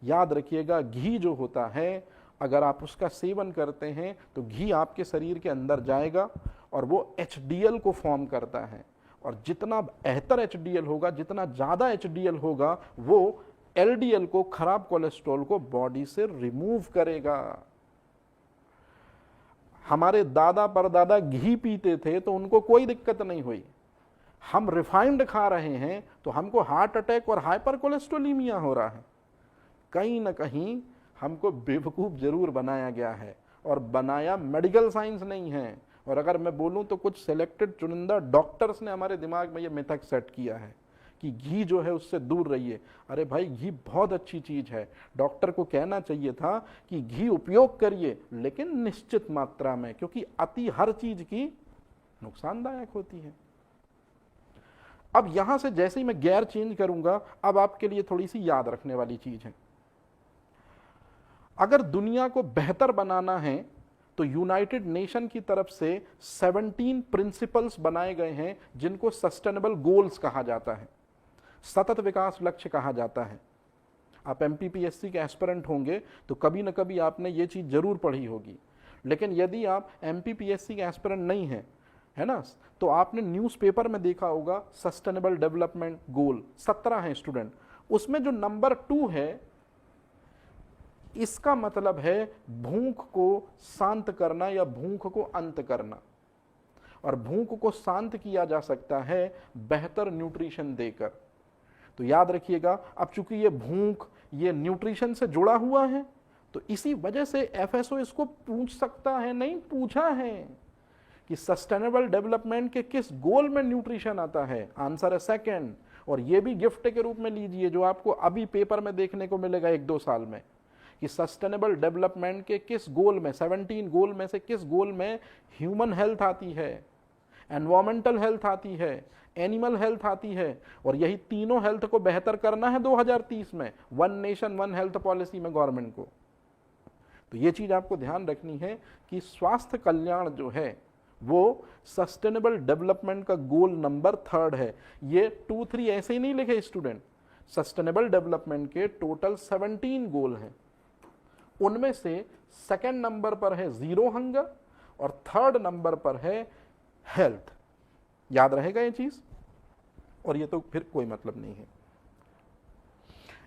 याद रखिएगा, घी जो होता है, अगर आप उसका सेवन करते हैं तो घी आपके शरीर के अंदर जाएगा और वो एचडीएल को फॉर्म करता है। और जितना बेहतर एचडीएल होगा, जितना ज़्यादा एचडीएल होगा, वो एलडीएल को, खराब कोलेस्ट्रॉल को बॉडी से रिमूव करेगा। हमारे दादा परदादा घी पीते थे तो उनको कोई दिक्कत नहीं हुई। हम रिफाइंड खा रहे हैं तो हमको हार्ट अटैक और हाइपर कोलेस्ट्रोलीमिया हो रहा है। कहीं ना कहीं हमको बेवकूफ़ जरूर बनाया गया है, और बनाया मेडिकल साइंस नहीं है। और अगर मैं बोलूं तो कुछ सिलेक्टेड चुनिंदा डॉक्टर्स ने हमारे दिमाग में ये मिथक सेट किया है कि घी जो है उससे दूर रहिए। अरे भाई, घी बहुत अच्छी चीज़ है। डॉक्टर को कहना चाहिए था कि घी उपयोग करिए, लेकिन निश्चित मात्रा में, क्योंकि अति हर चीज की नुकसानदायक होती है। अब यहां से जैसे ही मैं गैर चेंज करूंगा, अब आपके लिए थोड़ी सी याद रखने वाली चीज है। अगर दुनिया को बेहतर बनाना है तो यूनाइटेड नेशन की तरफ से 17 प्रिंसिपल्स बनाए गए हैं, जिनको सस्टेनेबल गोल्स कहा जाता है, सतत विकास लक्ष्य कहा जाता है। आप एमपीपीएससी के एस्पिरेंट होंगे तो कभी ना कभी आपने ये चीज जरूर पढ़ी होगी। लेकिन यदि आप एमपीपीएससी के एस्पिरेंट नहीं हैं, है ना, तो आपने न्यूज़पेपर में देखा होगा सस्टेनेबल डेवलपमेंट गोल 17 है स्टूडेंट। उसमें जो नंबर 2 है, इसका मतलब है भूख को शांत करना या भूख को अंत करना। और भूख को शांत किया जा सकता है बेहतर न्यूट्रिशन देकर। तो याद रखिएगा, अब चूंकि ये भूख ये न्यूट्रिशन से जुड़ा हुआ है, तो इसी वजह से एफएसओ इसको पूछ सकता है, नहीं पूछा है कि सस्टेनेबल डेवलपमेंट के किस गोल में न्यूट्रिशन आता है। आंसर है सेकंड। और ये भी गिफ्ट के रूप में लीजिए, जो आपको अभी पेपर में देखने को मिलेगा 1-2 साल में, कि सस्टेनेबल डेवलपमेंट के किस गोल में, 17 गोल में से किस गोल में ह्यूमन हेल्थ आती है, एनवायरमेंटल हेल्थ आती है, एनिमल हेल्थ आती है, और यही तीनों हेल्थ को बेहतर करना है 2030 में, one nation one health policy में गवर्नमेंट को। तो ये चीज आपको ध्यान रखनी है कि स्वास्थ्य कल्याण जो है वो सस्टेनेबल डेवलपमेंट का गोल नंबर 3 है। ये 2-3 ऐसे ही नहीं लिखे स्टूडेंट, सस्टेनेबल डेवलपमेंट के टोटल 17 गोल हैं। उनमें से सेकंड नंबर पर है जीरो हंगर और थर्ड नंबर पर है हेल्थ। याद रहेगा ये चीज, और ये तो फिर कोई मतलब नहीं है।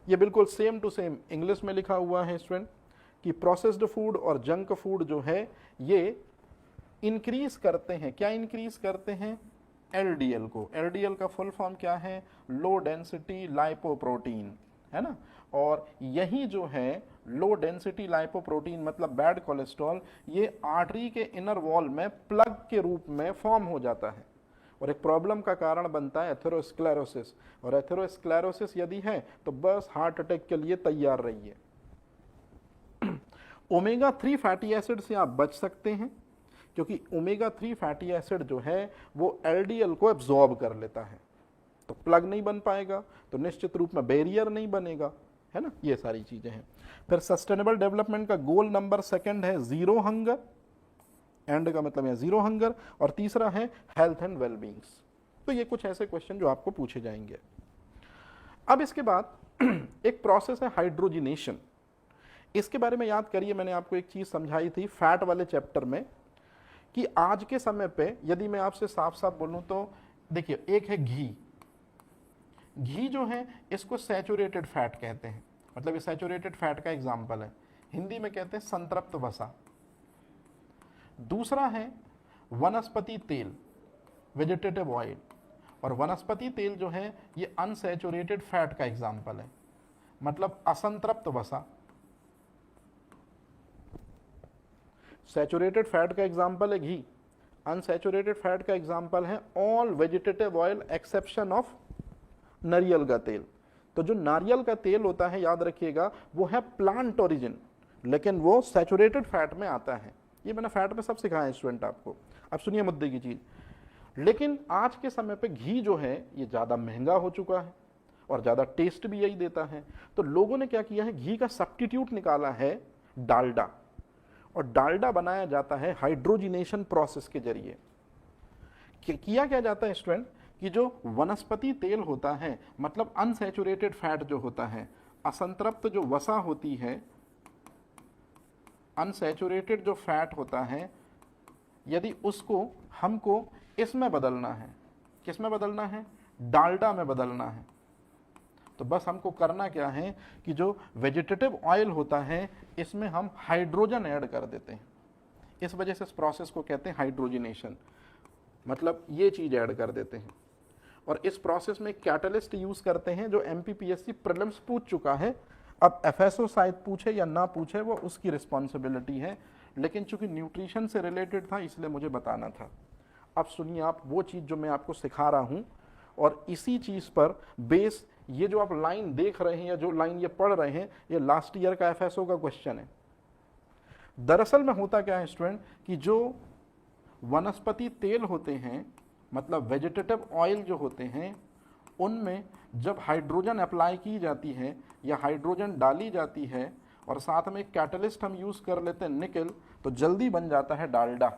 ये बिल्कुल सेम टू सेम इंग्लिश में लिखा हुआ है स्टूडेंट कि प्रोसेस्ड फूड और जंक फूड जो है ये इंक्रीज करते हैं, क्या इंक्रीज करते हैं, एलडीएल को। एलडीएल का फुल फॉर्म क्या है, लो डेंसिटी लाइपोप्रोटीन, है ना। और यही जो है लो डेंसिटी लाइपोप्रोटीन मतलब बैड कोलेस्ट्रॉल, ये आर्टरी के इनर वॉल में प्लग के रूप में फॉर्म हो जाता है और एक प्रॉब्लम का कारण बनता है एथेरोस्क्लेरोसिस। और एथेरोस्क्लेरोसिस यदि है तो बस हार्ट अटैक के लिए तैयार रहिए। ओमेगा 3 फैटी एसिड से आप बच सकते हैं, क्योंकि ओमेगा 3 फैटी एसिड जो है वो एलडीएल को एब्जॉर्ब कर लेता है, तो प्लग नहीं बन पाएगा, तो निश्चित रूप में बैरियर नहीं बनेगा, है ना। ये सारी चीजें हैं। फिर सस्टेनेबल डेवलपमेंट का गोल नंबर 2 है जीरो हंगर, एंड का मतलब है जीरो हंगर, और तीसरा है हेल्थ एंड वेलबींग्स। तो ये कुछ ऐसे क्वेश्चन जो आपको पूछे जाएंगे। अब इसके बाद एक प्रोसेस है हाइड्रोजिनेशन। इसके बारे में याद करिए, मैंने आपको एक चीज समझाई थी फैट वाले चैप्टर में कि आज के समय पे यदि मैं आपसे साफ साफ बोलूं तो देखिए, एक है घी। घी जो है इसको सैचुरेटेड फैट कहते हैं, मतलब ये सैचुरेटेड फैट का एग्जाम्पल है। हिंदी में कहते हैं संतृप्त वसा। दूसरा है वनस्पति तेल, वेजिटेटिव ऑयल, और वनस्पति तेल जो है ये अनसैचुरेटेड फैट का एग्जाम्पल है, मतलब असंतृप्त वसा। सैचुरेटेड फैट का एग्जाम्पल है घी, अनसैचुरेटेड फैट का एग्जाम्पल है all vegetative oil exception of नारियल का तेल। तो जो नारियल का तेल होता है याद रखिएगा वो है प्लांट ओरिजिन, लेकिन वो सैचुरेटेड फैट में आता है। ये मैंने फैट में सब सिखाया है स्टूडेंट आपको। अब सुनिए मुद्दे की चीज, लेकिन आज के समय पे घी जो है ये ज्यादा महंगा हो चुका है और ज्यादा टेस्ट भी यही देता है। तो लोगों ने क्या किया है, घी का सब्स्टिट्यूट निकाला है डालडा, और डालडा बनाया जाता है हाइड्रोजिनेशन प्रोसेस के जरिए। किया क्या जाता है स्टूडेंट कि जो वनस्पति तेल होता है, मतलब अनसैचुरेटेड फैट जो होता है, असंतृप्त जो वसा होती है, अनसैचुरेटेड जो फैट होता है, यदि उसको हमको इसमें बदलना है, किसमें बदलना है, डालडा में बदलना है, तो बस हमको करना क्या है कि जो वेजिटेटिव ऑयल होता है इसमें हम हाइड्रोजन ऐड कर देते हैं। इस वजह से इस प्रोसेस को कहते हैं हाइड्रोजिनेशन, मतलब ये चीज ऐड कर देते हैं। और इस प्रोसेस में कैटलिस्ट यूज करते हैं जो एमपीपीएससी प्रीलिम्स पूछ चुका है। अब एफएसओ शायद पूछे या ना पूछे वो उसकी रिस्पॉन्सिबिलिटी है, लेकिन चूंकि न्यूट्रिशन से रिलेटेड था इसलिए मुझे बताना था। अब सुनिए आप वो चीज जो मैं आपको सिखा रहा हूं, और इसी चीज पर बेस ये जो आप लाइन देख रहे हैं या जो लाइन ये पढ़ रहे हैं ये लास्ट ईयर का एफएसओ का क्वेश्चन है। दरअसल में होता क्या है स्टूडेंट कि जो वनस्पति तेल होते हैं, मतलब वेजिटेटिव ऑयल जो होते हैं, उनमें जब हाइड्रोजन अप्लाई की जाती है या हाइड्रोजन डाली जाती है और साथ में कैटलिस्ट हम यूज कर लेते हैं निकेल, तो जल्दी बन जाता है डालडा।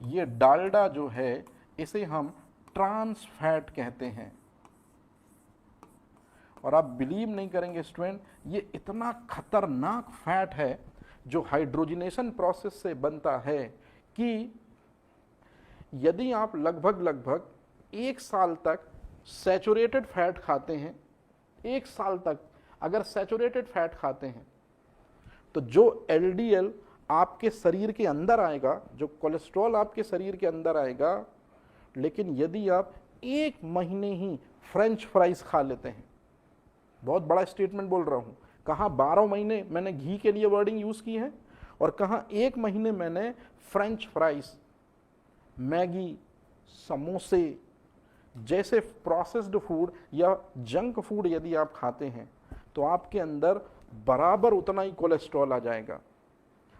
ये डालडा जो है इसे हम ट्रांस फैट कहते हैं। और आप बिलीव नहीं करेंगे स्टूडेंट, ये इतना खतरनाक फैट है जो हाइड्रोजिनेशन प्रोसेस से बनता है कि यदि आप लगभग 1 साल तक सैचुरेटेड फैट खाते हैं, 1 साल तक अगर सैचुरेटेड फैट खाते हैं, तो जो एलडीएल आपके शरीर के अंदर आएगा, जो कोलेस्ट्रॉल आपके शरीर के अंदर आएगा, लेकिन यदि आप 1 महीने ही फ्रेंच फ्राइज खा लेते हैं, बहुत बड़ा स्टेटमेंट बोल रहा हूं, कहाँ 12 महीने मैंने घी के लिए वर्डिंग यूज की है और कहाँ 1 महीने मैंने फ्रेंच फ्राइज, मैगी, समोसे जैसे प्रोसेस्ड फूड या जंक फूड यदि आप खाते हैं तो आपके अंदर बराबर उतना ही कोलेस्ट्रॉल आ जाएगा।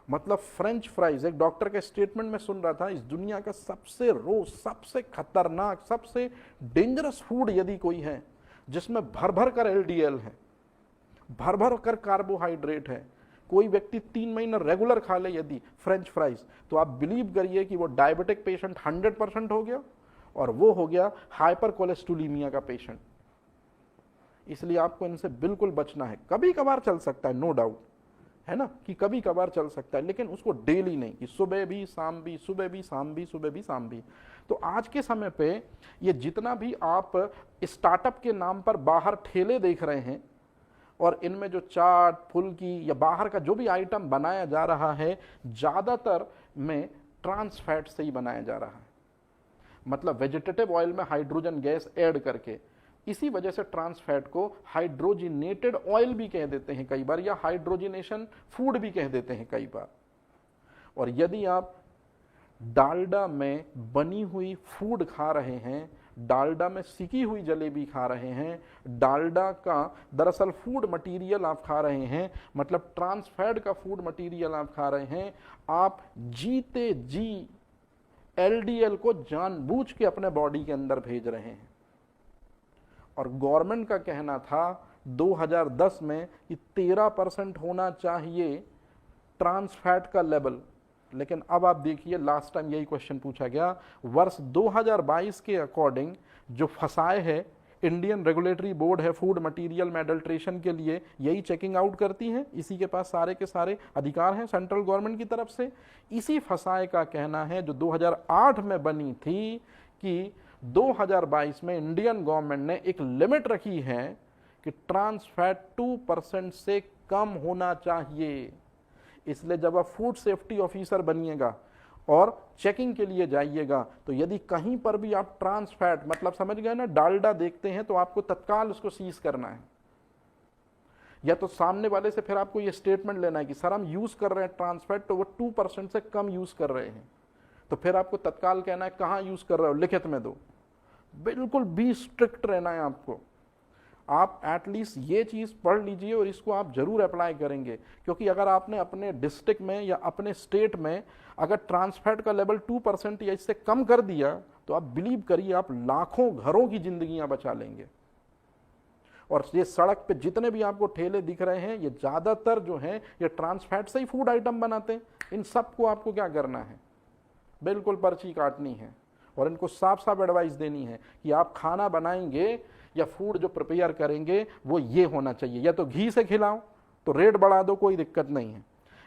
मतलब फ्रेंच फ्राइज, एक डॉक्टर के स्टेटमेंट में सुन रहा था, इस दुनिया का सबसे खतरनाक, सबसे डेंजरस फूड यदि कोई है जिसमें भर भर कर एलडीएल है, भर भर कर कार्बोहाइड्रेट है, कोई व्यक्ति 3 महीने रेगुलर खा ले यदि फ्रेंच फ्राइज, तो आप बिलीव करिए कि वो डायबिटिक पेशेंट 100% हो गया और वो हो गया हाइपर कोलेस्ट्रोलीमिया का पेशेंट। इसलिए आपको इनसे बिल्कुल बचना है। कभी कभार चल सकता है, नो डाउट, है ना, कि कभी कभार चल सकता है, लेकिन उसको डेली नहीं, कि सुबह भी शाम भी, सुबह भी शाम भी, सुबह भी शाम भी। तो आज के समय पे ये जितना भी आप स्टार्टअप के नाम पर बाहर ठेले देख रहे हैं और इनमें जो चाट, फुल्की या बाहर का जो भी आइटम बनाया जा रहा है, ज़्यादातर में ट्रांस फैट से ही बनाया जा रहा है, मतलब वेजिटेटिव ऑयल में हाइड्रोजन गैस ऐड करके। इसी वजह से ट्रांस फैट को हाइड्रोजिनेटेड ऑयल भी कह देते हैं कई बार, या हाइड्रोजिनेशन फूड भी कह देते हैं कई बार। और यदि आप डालडा में बनी हुई फूड खा रहे हैं, डालडा में सिकी हुई जलेबी खा रहे हैं, डालडा का दरअसल फूड मटेरियल आप खा रहे हैं, मतलब ट्रांस फैट का फूड मटेरियल आप खा रहे हैं, आप जीते जी एलडीएल को जानबूझ के अपने बॉडी के अंदर भेज रहे हैं। और गवर्नमेंट का कहना था 2010 में कि 13% होना चाहिए ट्रांस फैट का लेवल, लेकिन अब आप देखिए लास्ट टाइम यही क्वेश्चन पूछा गया, वर्ष 2022 के अकॉर्डिंग जो फसाए है, इंडियन रेगुलेटरी बोर्ड है फूड मटेरियल में एडल्ट्रेशन के लिए, यही चेकिंग आउट करती है, इसी के पास सारे के सारे अधिकार हैं सेंट्रल गवर्नमेंट की तरफ से। इसी फसाए का कहना है जो 2008 में बनी थी कि 2022 में इंडियन गवर्नमेंट ने एक लिमिट रखी है कि ट्रांस फैट 2% से कम होना चाहिए। इसलिए जब आप फूड सेफ्टी ऑफिसर बनिएगा और चेकिंग के लिए जाइएगा, तो यदि कहीं पर भी आप ट्रांस फैट, मतलब समझ गए ना, डालडा देखते हैं तो आपको तत्काल उसको सीज करना है, या तो सामने वाले से फिर आपको ये स्टेटमेंट लेना है कि सर हम यूज कर रहे हैं ट्रांस फैट, तो वो 2% से कम यूज कर रहे हैं, तो फिर आपको तत्काल कहना है कहाँ यूज कर रहे हो, लिखित में दो। बिल्कुल भी स्ट्रिक्ट रहना है आपको। आप एटलीस्ट ये चीज़ पढ़ लीजिए और इसको आप जरूर अप्लाई करेंगे, क्योंकि अगर आपने अपने डिस्ट्रिक्ट में या अपने स्टेट में अगर ट्रांस फैट का लेवल 2% या इससे कम कर दिया, तो आप बिलीव करिए आप लाखों घरों की जिंदगियां बचा लेंगे। और ये सड़क पे जितने भी आपको ठेले दिख रहे हैं, ये ज़्यादातर जो हैं ये ट्रांस फैट से ही फूड आइटम बनाते हैं। इन सबको आपको क्या करना है, बिल्कुल पर्ची काटनी है और इनको साफ साफ एडवाइस देनी है कि आप खाना बनाएंगे या फूड जो प्रिपेयर करेंगे वो ये होना चाहिए, या तो घी से खिलाओ तो रेट बढ़ा दो, कोई दिक्कत नहीं है,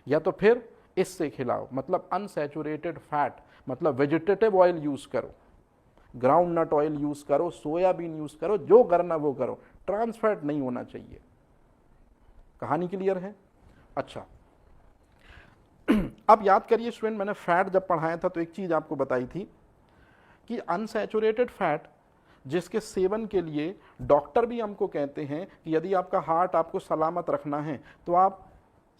या तो फिर इससे खिलाओ, मतलब अनसैचुरेटेड फैट, मतलब वेजिटेटिव ऑयल यूज करो, ग्राउंड नट ऑयल यूज करो, सोयाबीन यूज करो, जो करना वो करो, ट्रांस फैट नहीं होना चाहिए। कहानी क्लियर है? अच्छा, अब याद करिए स्टूडेंट, मैंने फैट जब पढ़ाया था तो एक चीज आपको बताई थी कि अनसैचुरेटेड फैट जिसके सेवन के लिए डॉक्टर भी हमको कहते हैं कि यदि आपका हार्ट आपको सलामत रखना है तो आप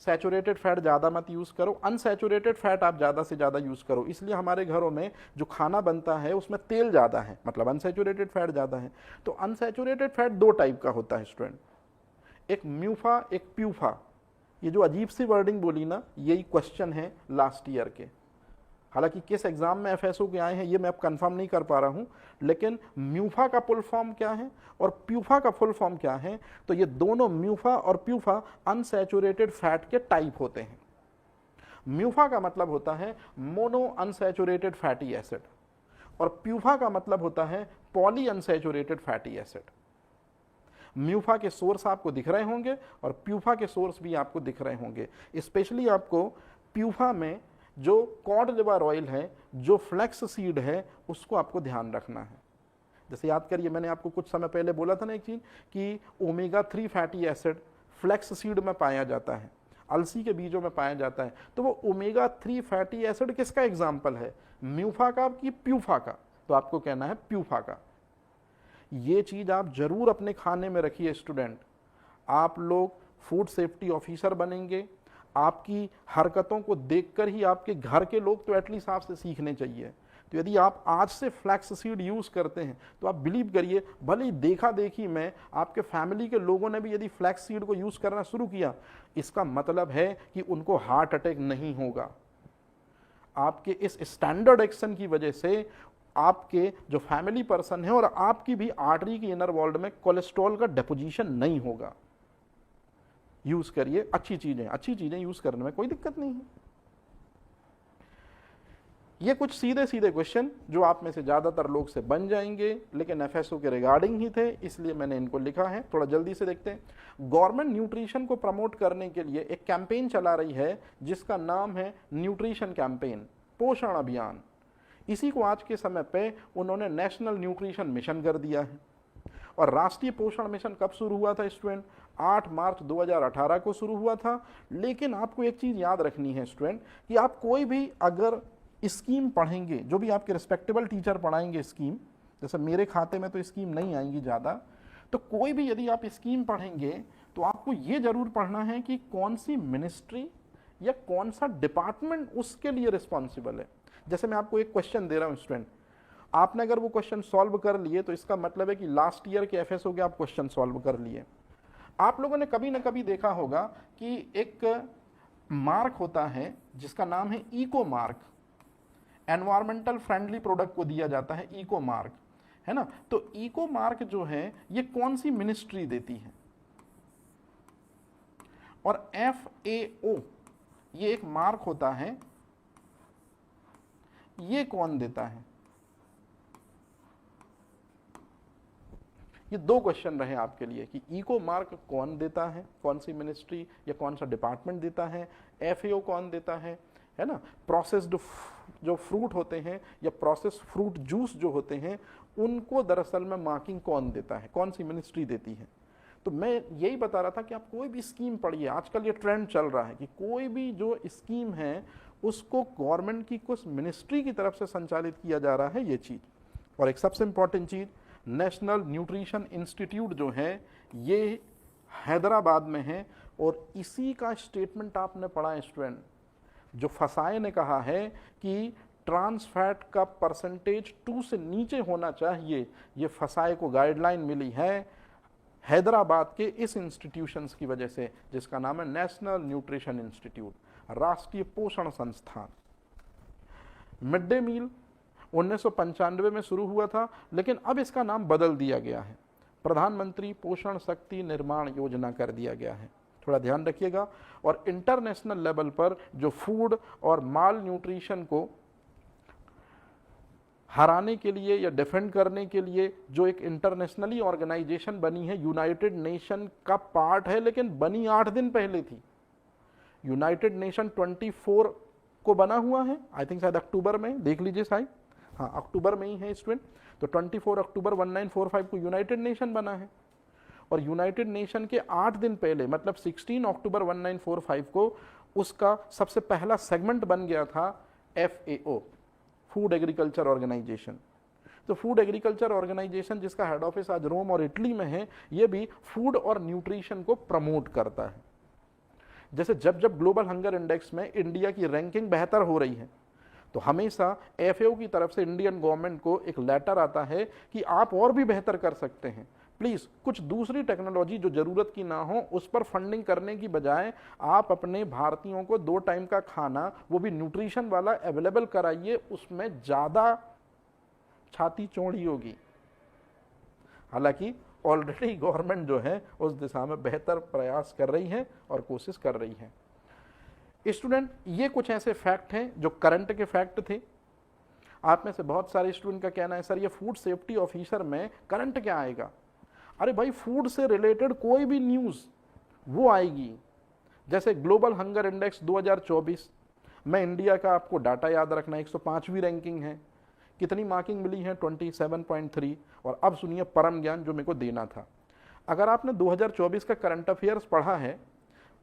सैचुरेटेड फैट ज़्यादा मत यूज़ करो, अनसैचुरेटेड फैट आप ज़्यादा से ज़्यादा यूज़ करो। इसलिए हमारे घरों में जो खाना बनता है उसमें तेल ज़्यादा है, मतलब अनसैचुरेटेड फैट ज़्यादा है। तो अनसैचुरेटेड फैट दो टाइप का होता है स्टूडेंट, एक म्यूफा, एक प्यूफा। ये जो अजीब सी वर्डिंग बोली ना, यही क्वेश्चन है लास्ट ईयर के। हालांकि किस एग्जाम में एफएसओ के आए हैं ये मैं अब कंफर्म नहीं कर पा रहा हूं, लेकिन म्यूफा का फुल फॉर्म क्या है और प्यूफा का फुल फॉर्म क्या है, तो ये दोनों म्यूफा और प्यूफा अनसैचुरेटेड फैट के टाइप होते हैं। म्यूफा का मतलब होता है मोनो अनसैचुरेटेड फैटी एसिड और प्यूफा का मतलब होता है पॉली अनसैचुरेटेड फैटी एसिड। म्यूफा के सोर्स आपको दिख रहे होंगे और प्यूफा के सोर्स भी आपको दिख रहे होंगे। स्पेशली आपको प्यूफा में जो कॉड लिवर ऑयल है, जो फ्लैक्स सीड है, उसको आपको ध्यान रखना है। जैसे याद करिए मैंने आपको कुछ समय पहले बोला था ना एक चीज कि omega 3 fatty acid flax seed में पाया जाता है, अलसी के बीजों में पाया जाता है। तो वो ओमेगा 3 फैटी एसिड किसका एग्जाम्पल है, म्यूफा का कि प्यूफा का? तो आपको कहना है प्यूफा का। ये चीज आप जरूर अपने खाने में रखिए स्टूडेंट। आप लोग फूड सेफ्टी ऑफिसर बनेंगे, आपकी हरकतों को देखकर ही आपके घर के लोग तो एटलीस्ट आपसे सीखने चाहिए। तो यदि आप आज से फ्लैक्स सीड यूज करते हैं तो आप बिलीव करिए, भले ही देखा देखी में आपके फैमिली के लोगों ने भी यदि फ्लैक्स सीड को यूज करना शुरू किया, इसका मतलब है कि उनको हार्ट अटैक नहीं होगा। आपके इस स्टैंडर्ड एक्शन की वजह से आपके जो फैमिली पर्सन है और आपकी भी आर्टरी की इनर वॉल्ड में कोलेस्ट्रॉल का डिपोजिशन नहीं होगा। यूज करिए, अच्छी चीजें यूज करने में कोई दिक्कत नहीं है। ये कुछ सीधे सीधे क्वेश्चन जो आप में से ज्यादातर लोग से बन जाएंगे, लेकिन एफएसओ के रिगार्डिंग ही थे, इसलिए मैंने इनको लिखा है। थोड़ा जल्दी से देखते हैं। गवर्नमेंट न्यूट्रिशन को प्रमोट करने के लिए एक कैंपेन चला रही है जिसका नाम है न्यूट्रिशन कैंपेन, पोषण अभियान। इसी को आज के समय पे उन्होंने नेशनल न्यूट्रिशन मिशन कर दिया है। और राष्ट्रीय पोषण मिशन कब शुरू हुआ था स्टूडेंट? 8 मार्च 2018 को शुरू हुआ था। लेकिन आपको एक चीज याद रखनी है स्टूडेंट, कि आप कोई भी अगर स्कीम पढ़ेंगे, जो भी आपके रिस्पेक्टेबल टीचर पढ़ाएंगे स्कीम, जैसे मेरे खाते में तो स्कीम नहीं आएंगी ज़्यादा, तो कोई भी यदि आप स्कीम पढ़ेंगे तो आपको ये जरूर पढ़ना है कि कौन सी मिनिस्ट्री या कौन सा डिपार्टमेंट उसके लिए रिस्पॉन्सिबल है। जैसे मैं आपको एक क्वेश्चन दे रहा हूँ स्टूडेंट, आपने अगर वो क्वेश्चन सॉल्व कर लिए तो इसका मतलब है कि लास्ट ईयर के एफएसओ के आप क्वेश्चन सॉल्व कर लिए। आप लोगों ने कभी ना कभी देखा होगा कि एक मार्क होता है जिसका नाम है eco mark, environmental friendly product को दिया जाता है इको मार्क, है ना। तो इको मार्क जो है ये कौन सी मिनिस्ट्री देती है? और FAO ये एक मार्क होता है, ये कौन देता है? ये 2 क्वेश्चन रहे आपके लिए कि इको मार्क कौन देता है, कौन सी मिनिस्ट्री या कौन सा डिपार्टमेंट देता है, FAO कौन देता है ना। प्रोसेस्ड जो फ्रूट होते हैं या प्रोसेस्ड फ्रूट जूस जो होते हैं, उनको दरअसल में मार्किंग कौन देता है, कौन सी मिनिस्ट्री देती है। तो मैं यही बता रहा था कि आप कोई भी स्कीम पढ़िए, आजकल ये ट्रेंड चल रहा है कि कोई भी जो स्कीम है उसको गवर्नमेंट की कुछ मिनिस्ट्री की तरफ से संचालित किया जा रहा है, ये चीज। और एक सबसे इंपॉर्टेंट चीज, नेशनल न्यूट्रिशन इंस्टीट्यूट जो है ये हैदराबाद में है। और इसी का स्टेटमेंट आपने पढ़ा है स्टूडेंट, जो फसाए ने कहा है कि ट्रांस फैट का परसेंटेज 2 से नीचे होना चाहिए। ये फसाए को गाइडलाइन मिली है हैदराबाद के इस इंस्टीट्यूशंस की वजह से, जिसका नाम है नेशनल न्यूट्रिशन इंस्टीट्यूट, राष्ट्रीय पोषण संस्थान। मिड डे मील 1995 में शुरू हुआ था, लेकिन अब इसका नाम बदल दिया गया है, प्रधानमंत्री पोषण शक्ति निर्माण योजना कर दिया गया है। थोड़ा ध्यान रखिएगा। और इंटरनेशनल लेवल पर जो फूड और माल न्यूट्रिशन को हराने के लिए या डिफेंड करने के लिए जो एक इंटरनेशनली ऑर्गेनाइजेशन बनी है, यूनाइटेड नेशन का पार्ट है, लेकिन बनी 8 दिन पहले थी। यूनाइटेड नेशन 24 को बना हुआ है, आई थिंक शायद अक्टूबर में, देख लीजिए शायद, हाँ अक्टूबर में ही है स्टूडेंट। तो 24 अक्टूबर 1945 को यूनाइटेड नेशन बना है। और यूनाइटेड नेशन के 8 दिन पहले, मतलब 16 अक्टूबर 1945 को उसका सबसे पहला सेगमेंट बन गया था FAO, फूड एग्रीकल्चर ऑर्गेनाइजेशन। तो फूड एग्रीकल्चर ऑर्गेनाइजेशन जिसका हेड ऑफिस आज रोम और इटली में है, ये भी फूड और न्यूट्रिशन को प्रमोट करता है। जैसे जब जब ग्लोबल हंगर इंडेक्स में इंडिया की रैंकिंग बेहतर हो रही है, तो हमेशा FAO की तरफ से इंडियन गवर्नमेंट को एक लेटर आता है कि आप और भी बेहतर कर सकते हैं, प्लीज कुछ दूसरी टेक्नोलॉजी जो जरूरत की ना हो उस पर फंडिंग करने की बजाय आप अपने भारतीयों को 2 टाइम का खाना, वो भी न्यूट्रिशन वाला, अवेलेबल कराइए, उसमें ज्यादा छाती चौड़ी होगी। हालांकि ऑलरेडी गवर्नमेंट जो है उस दिशा में बेहतर प्रयास कर रही है और कोशिश कर रही है। स्टूडेंट, ये कुछ ऐसे फैक्ट हैं जो करंट के फैक्ट थे। आप में से बहुत सारे स्टूडेंट का कहना है सर ये फूड सेफ्टी ऑफिसर में करंट क्या आएगा? अरे भाई, फूड से रिलेटेड कोई भी न्यूज़ वो आएगी। जैसे ग्लोबल हंगर इंडेक्स 2024 में इंडिया का आपको डाटा याद रखना, 105वीं रैंकिंग है। कितनी मार्किंग मिली है? 27.3। और अब सुनिए परम ज्ञान जो मेरे को देना था। अगर आपने 2024 का करंट अफेयर्स पढ़ा है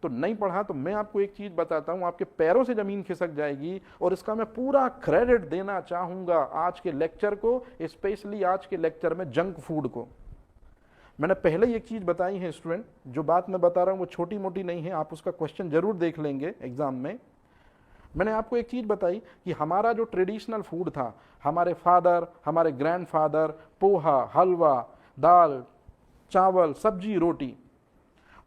तो नहीं पढ़ा तो मैं आपको एक चीज बताता हूं, आपके पैरों से जमीन खिसक जाएगी। और इसका मैं पूरा क्रेडिट देना चाहूंगा आज के लेक्चर को, स्पेशली आज के लेक्चर में जंक फूड को। मैंने पहले ही एक चीज बताई है स्टूडेंट, जो बात मैं बता रहा हूं वो छोटी मोटी नहीं है, आप उसका क्वेश्चन जरूर देख लेंगे एग्जाम में। मैंने आपको एक चीज बताई कि हमारा जो ट्रेडिशनल फूड था, हमारे फादर, हमारे ग्रैंडफादर, पोहा, हलवा, दाल, चावल, सब्जी, रोटी,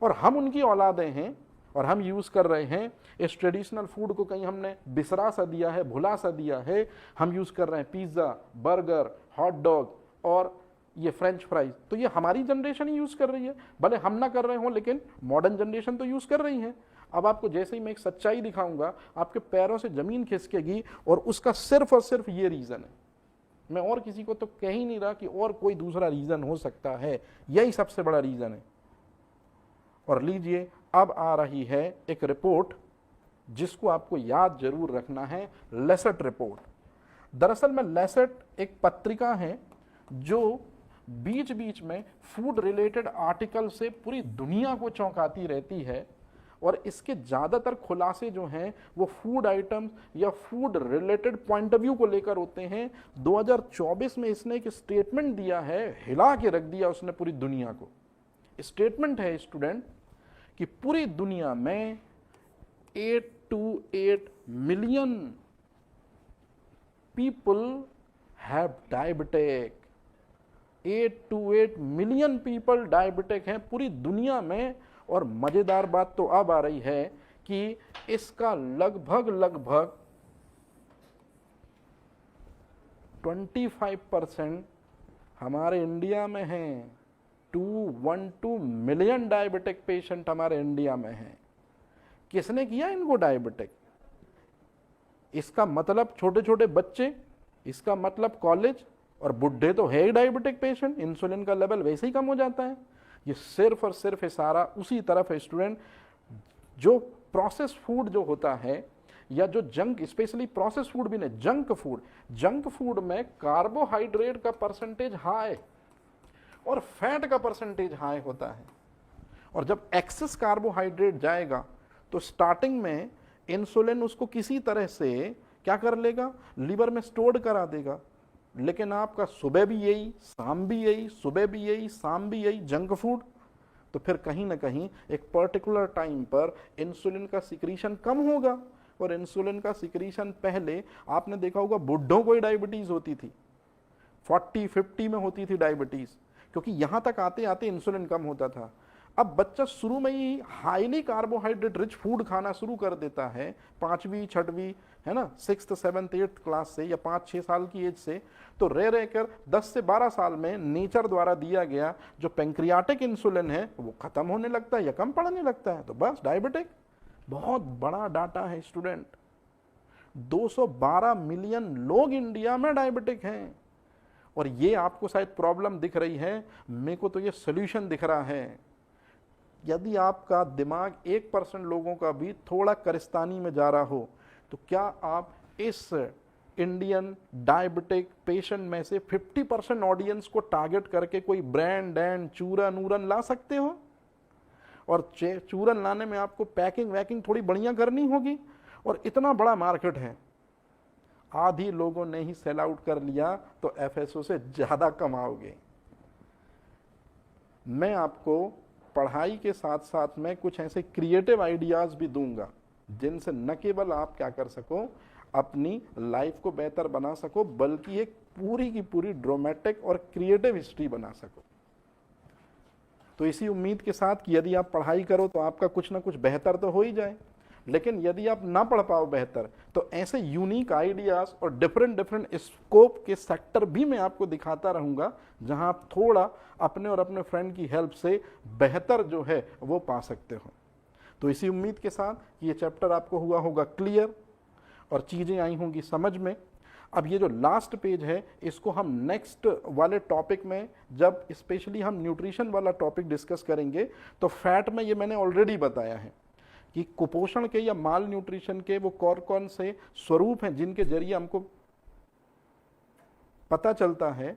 और हम उनकी औलादें हैं और हम यूज कर रहे हैं इस ट्रेडिशनल फूड को। कहीं हमने बिसरा सा दिया है, भुला सा दिया है। हम यूज कर रहे हैं पिज्जा, बर्गर, हॉट डॉग और ये फ्रेंच फ्राइज। तो ये हमारी जनरेशन ही यूज कर रही है, भले हम ना कर रहे हो लेकिन मॉडर्न जनरेशन तो यूज कर रही है। अब आपको जैसे ही मैं एक सच्चाई दिखाऊंगा, आपके पैरों से जमीन खिसकेगी, और उसका सिर्फ और सिर्फ ये रीजन है। मैं और किसी को तो कह ही नहीं रहा कि और कोई दूसरा रीजन हो सकता है, यही सबसे बड़ा रीजन है। और लीजिए, अब आ रही है एक रिपोर्ट जिसको आपको याद जरूर रखना है, लेसेट रिपोर्ट। दरअसल में लेसेट एक पत्रिका है जो बीच बीच में फूड रिलेटेड आर्टिकल से पूरी दुनिया को चौंकाती रहती है, और इसके ज़्यादातर खुलासे जो हैं वो फूड आइटम्स या food related point of view को लेकर होते हैं। 2024 में इसने एक स्टेटमेंट दिया है, हिला के रख दिया उसने पूरी दुनिया को। स्टेटमेंट है स्टूडेंट कि पूरी दुनिया में 8 to 8 million people have diabetic. 8 to 8 million people diabetic हैं पूरी दुनिया में। और मजेदार बात तो अब आ रही है कि इसका लगभग 25% हमारे इंडिया में हैं। 212 मिलियन डायबिटिक पेशेंट हमारे इंडिया में हैं। किसने किया इनको डायबिटिक? इसका मतलब छोटे छोटे बच्चे, इसका मतलब कॉलेज, और बुढ़े तो है ही डायबिटिक पेशेंट, इंसुलिन का लेवल वैसे ही कम हो जाता है। ये सिर्फ और सिर्फ इशारा उसी तरफ है स्टूडेंट, जो प्रोसेस फूड जो होता है, या जो जंक, स्पेशली प्रोसेस फूड भी नहीं, जंक फूड में कार्बोहाइड्रेट का परसेंटेज हाई और फैट का परसेंटेज हाई होता है। और जब एक्सेस कार्बोहाइड्रेट जाएगा तो स्टार्टिंग में इंसुलिन उसको किसी तरह से क्या कर लेगा, लीवर में स्टोर्ड करा देगा। लेकिन आपका सुबह भी यही, शाम भी यही, सुबह भी यही, शाम भी यही जंक फूड, तो फिर कहीं ना कहीं एक पर्टिकुलर टाइम पर इंसुलिन का सिक्रीशन कम होगा। और इंसुलिन का सिक्रीशन पहले आपने देखा होगा बुढ़ों को ही डायबिटीज होती थी, 40-50 में होती थी डायबिटीज, क्योंकि यहां तक आते आते इंसुलिन कम होता था। अब बच्चा शुरू में ही हाईली कार्बोहाइड्रेट रिच फूड खाना शुरू कर देता है, 5वीं 6वीं, है ना, 6th 7th 8th क्लास से, या 5-6 साल की एज से, तो रह कर 10 से 12 साल में नेचर द्वारा दिया गया जो पेंक्रियाटिक इंसुलिन है वो खत्म होने लगता है या कम पड़ने लगता है, तो बस डायबिटिक। बहुत बड़ा डाटा है स्टूडेंट, 212 मिलियन लोग इंडिया में डायबिटिक हैं। और ये आपको शायद प्रॉब्लम दिख रही है, मेरे को तो ये सोल्यूशन दिख रहा है। यदि आपका दिमाग 1% लोगों का भी थोड़ा करिस्तानी में जा रहा हो, तो क्या आप इस इंडियन डायबिटिक पेशेंट में से 50% ऑडियंस को टारगेट करके कोई ब्रांड एंड चूरन उरन ला सकते हो? और चूरन लाने में आपको पैकिंग वैकिंग थोड़ी बढ़िया करनी होगी, और इतना बड़ा मार्केट है। आधी लोगों ने ही सेल आउट कर लिया तो एफएसओ से ज्यादा कमाओगे। मैं आपको पढ़ाई के साथ साथ में कुछ ऐसे क्रिएटिव आइडियाज भी दूंगा जिनसे न केवल आप क्या कर सको, अपनी लाइफ को बेहतर बना सको, बल्कि एक पूरी की पूरी ड्रामेटिक और क्रिएटिव हिस्ट्री बना सको। तो इसी उम्मीद के साथ कि यदि आप पढ़ाई करो तो आपका कुछ ना कुछ बेहतर तो हो ही जाए, लेकिन यदि आप ना पढ़ पाओ बेहतर, तो ऐसे यूनिक आइडियाज और डिफरेंट स्कोप के सेक्टर भी मैं आपको दिखाता रहूंगा, जहां आप थोड़ा अपने और अपने फ्रेंड की हेल्प से बेहतर जो है वो पा सकते हो। तो इसी उम्मीद के साथ कि ये चैप्टर आपको हुआ होगा क्लियर और चीजें आई होंगी समझ में। अब ये जो लास्ट पेज है, इसको हम नेक्स्ट वाले टॉपिक में, जब स्पेशली हम न्यूट्रिशन वाला टॉपिक डिस्कस करेंगे, तो फैट में ये मैंने ऑलरेडी बताया है कि कुपोषण के या माल न्यूट्रिशन के वो कौन कौन से स्वरूप हैं जिनके जरिए हमको पता चलता है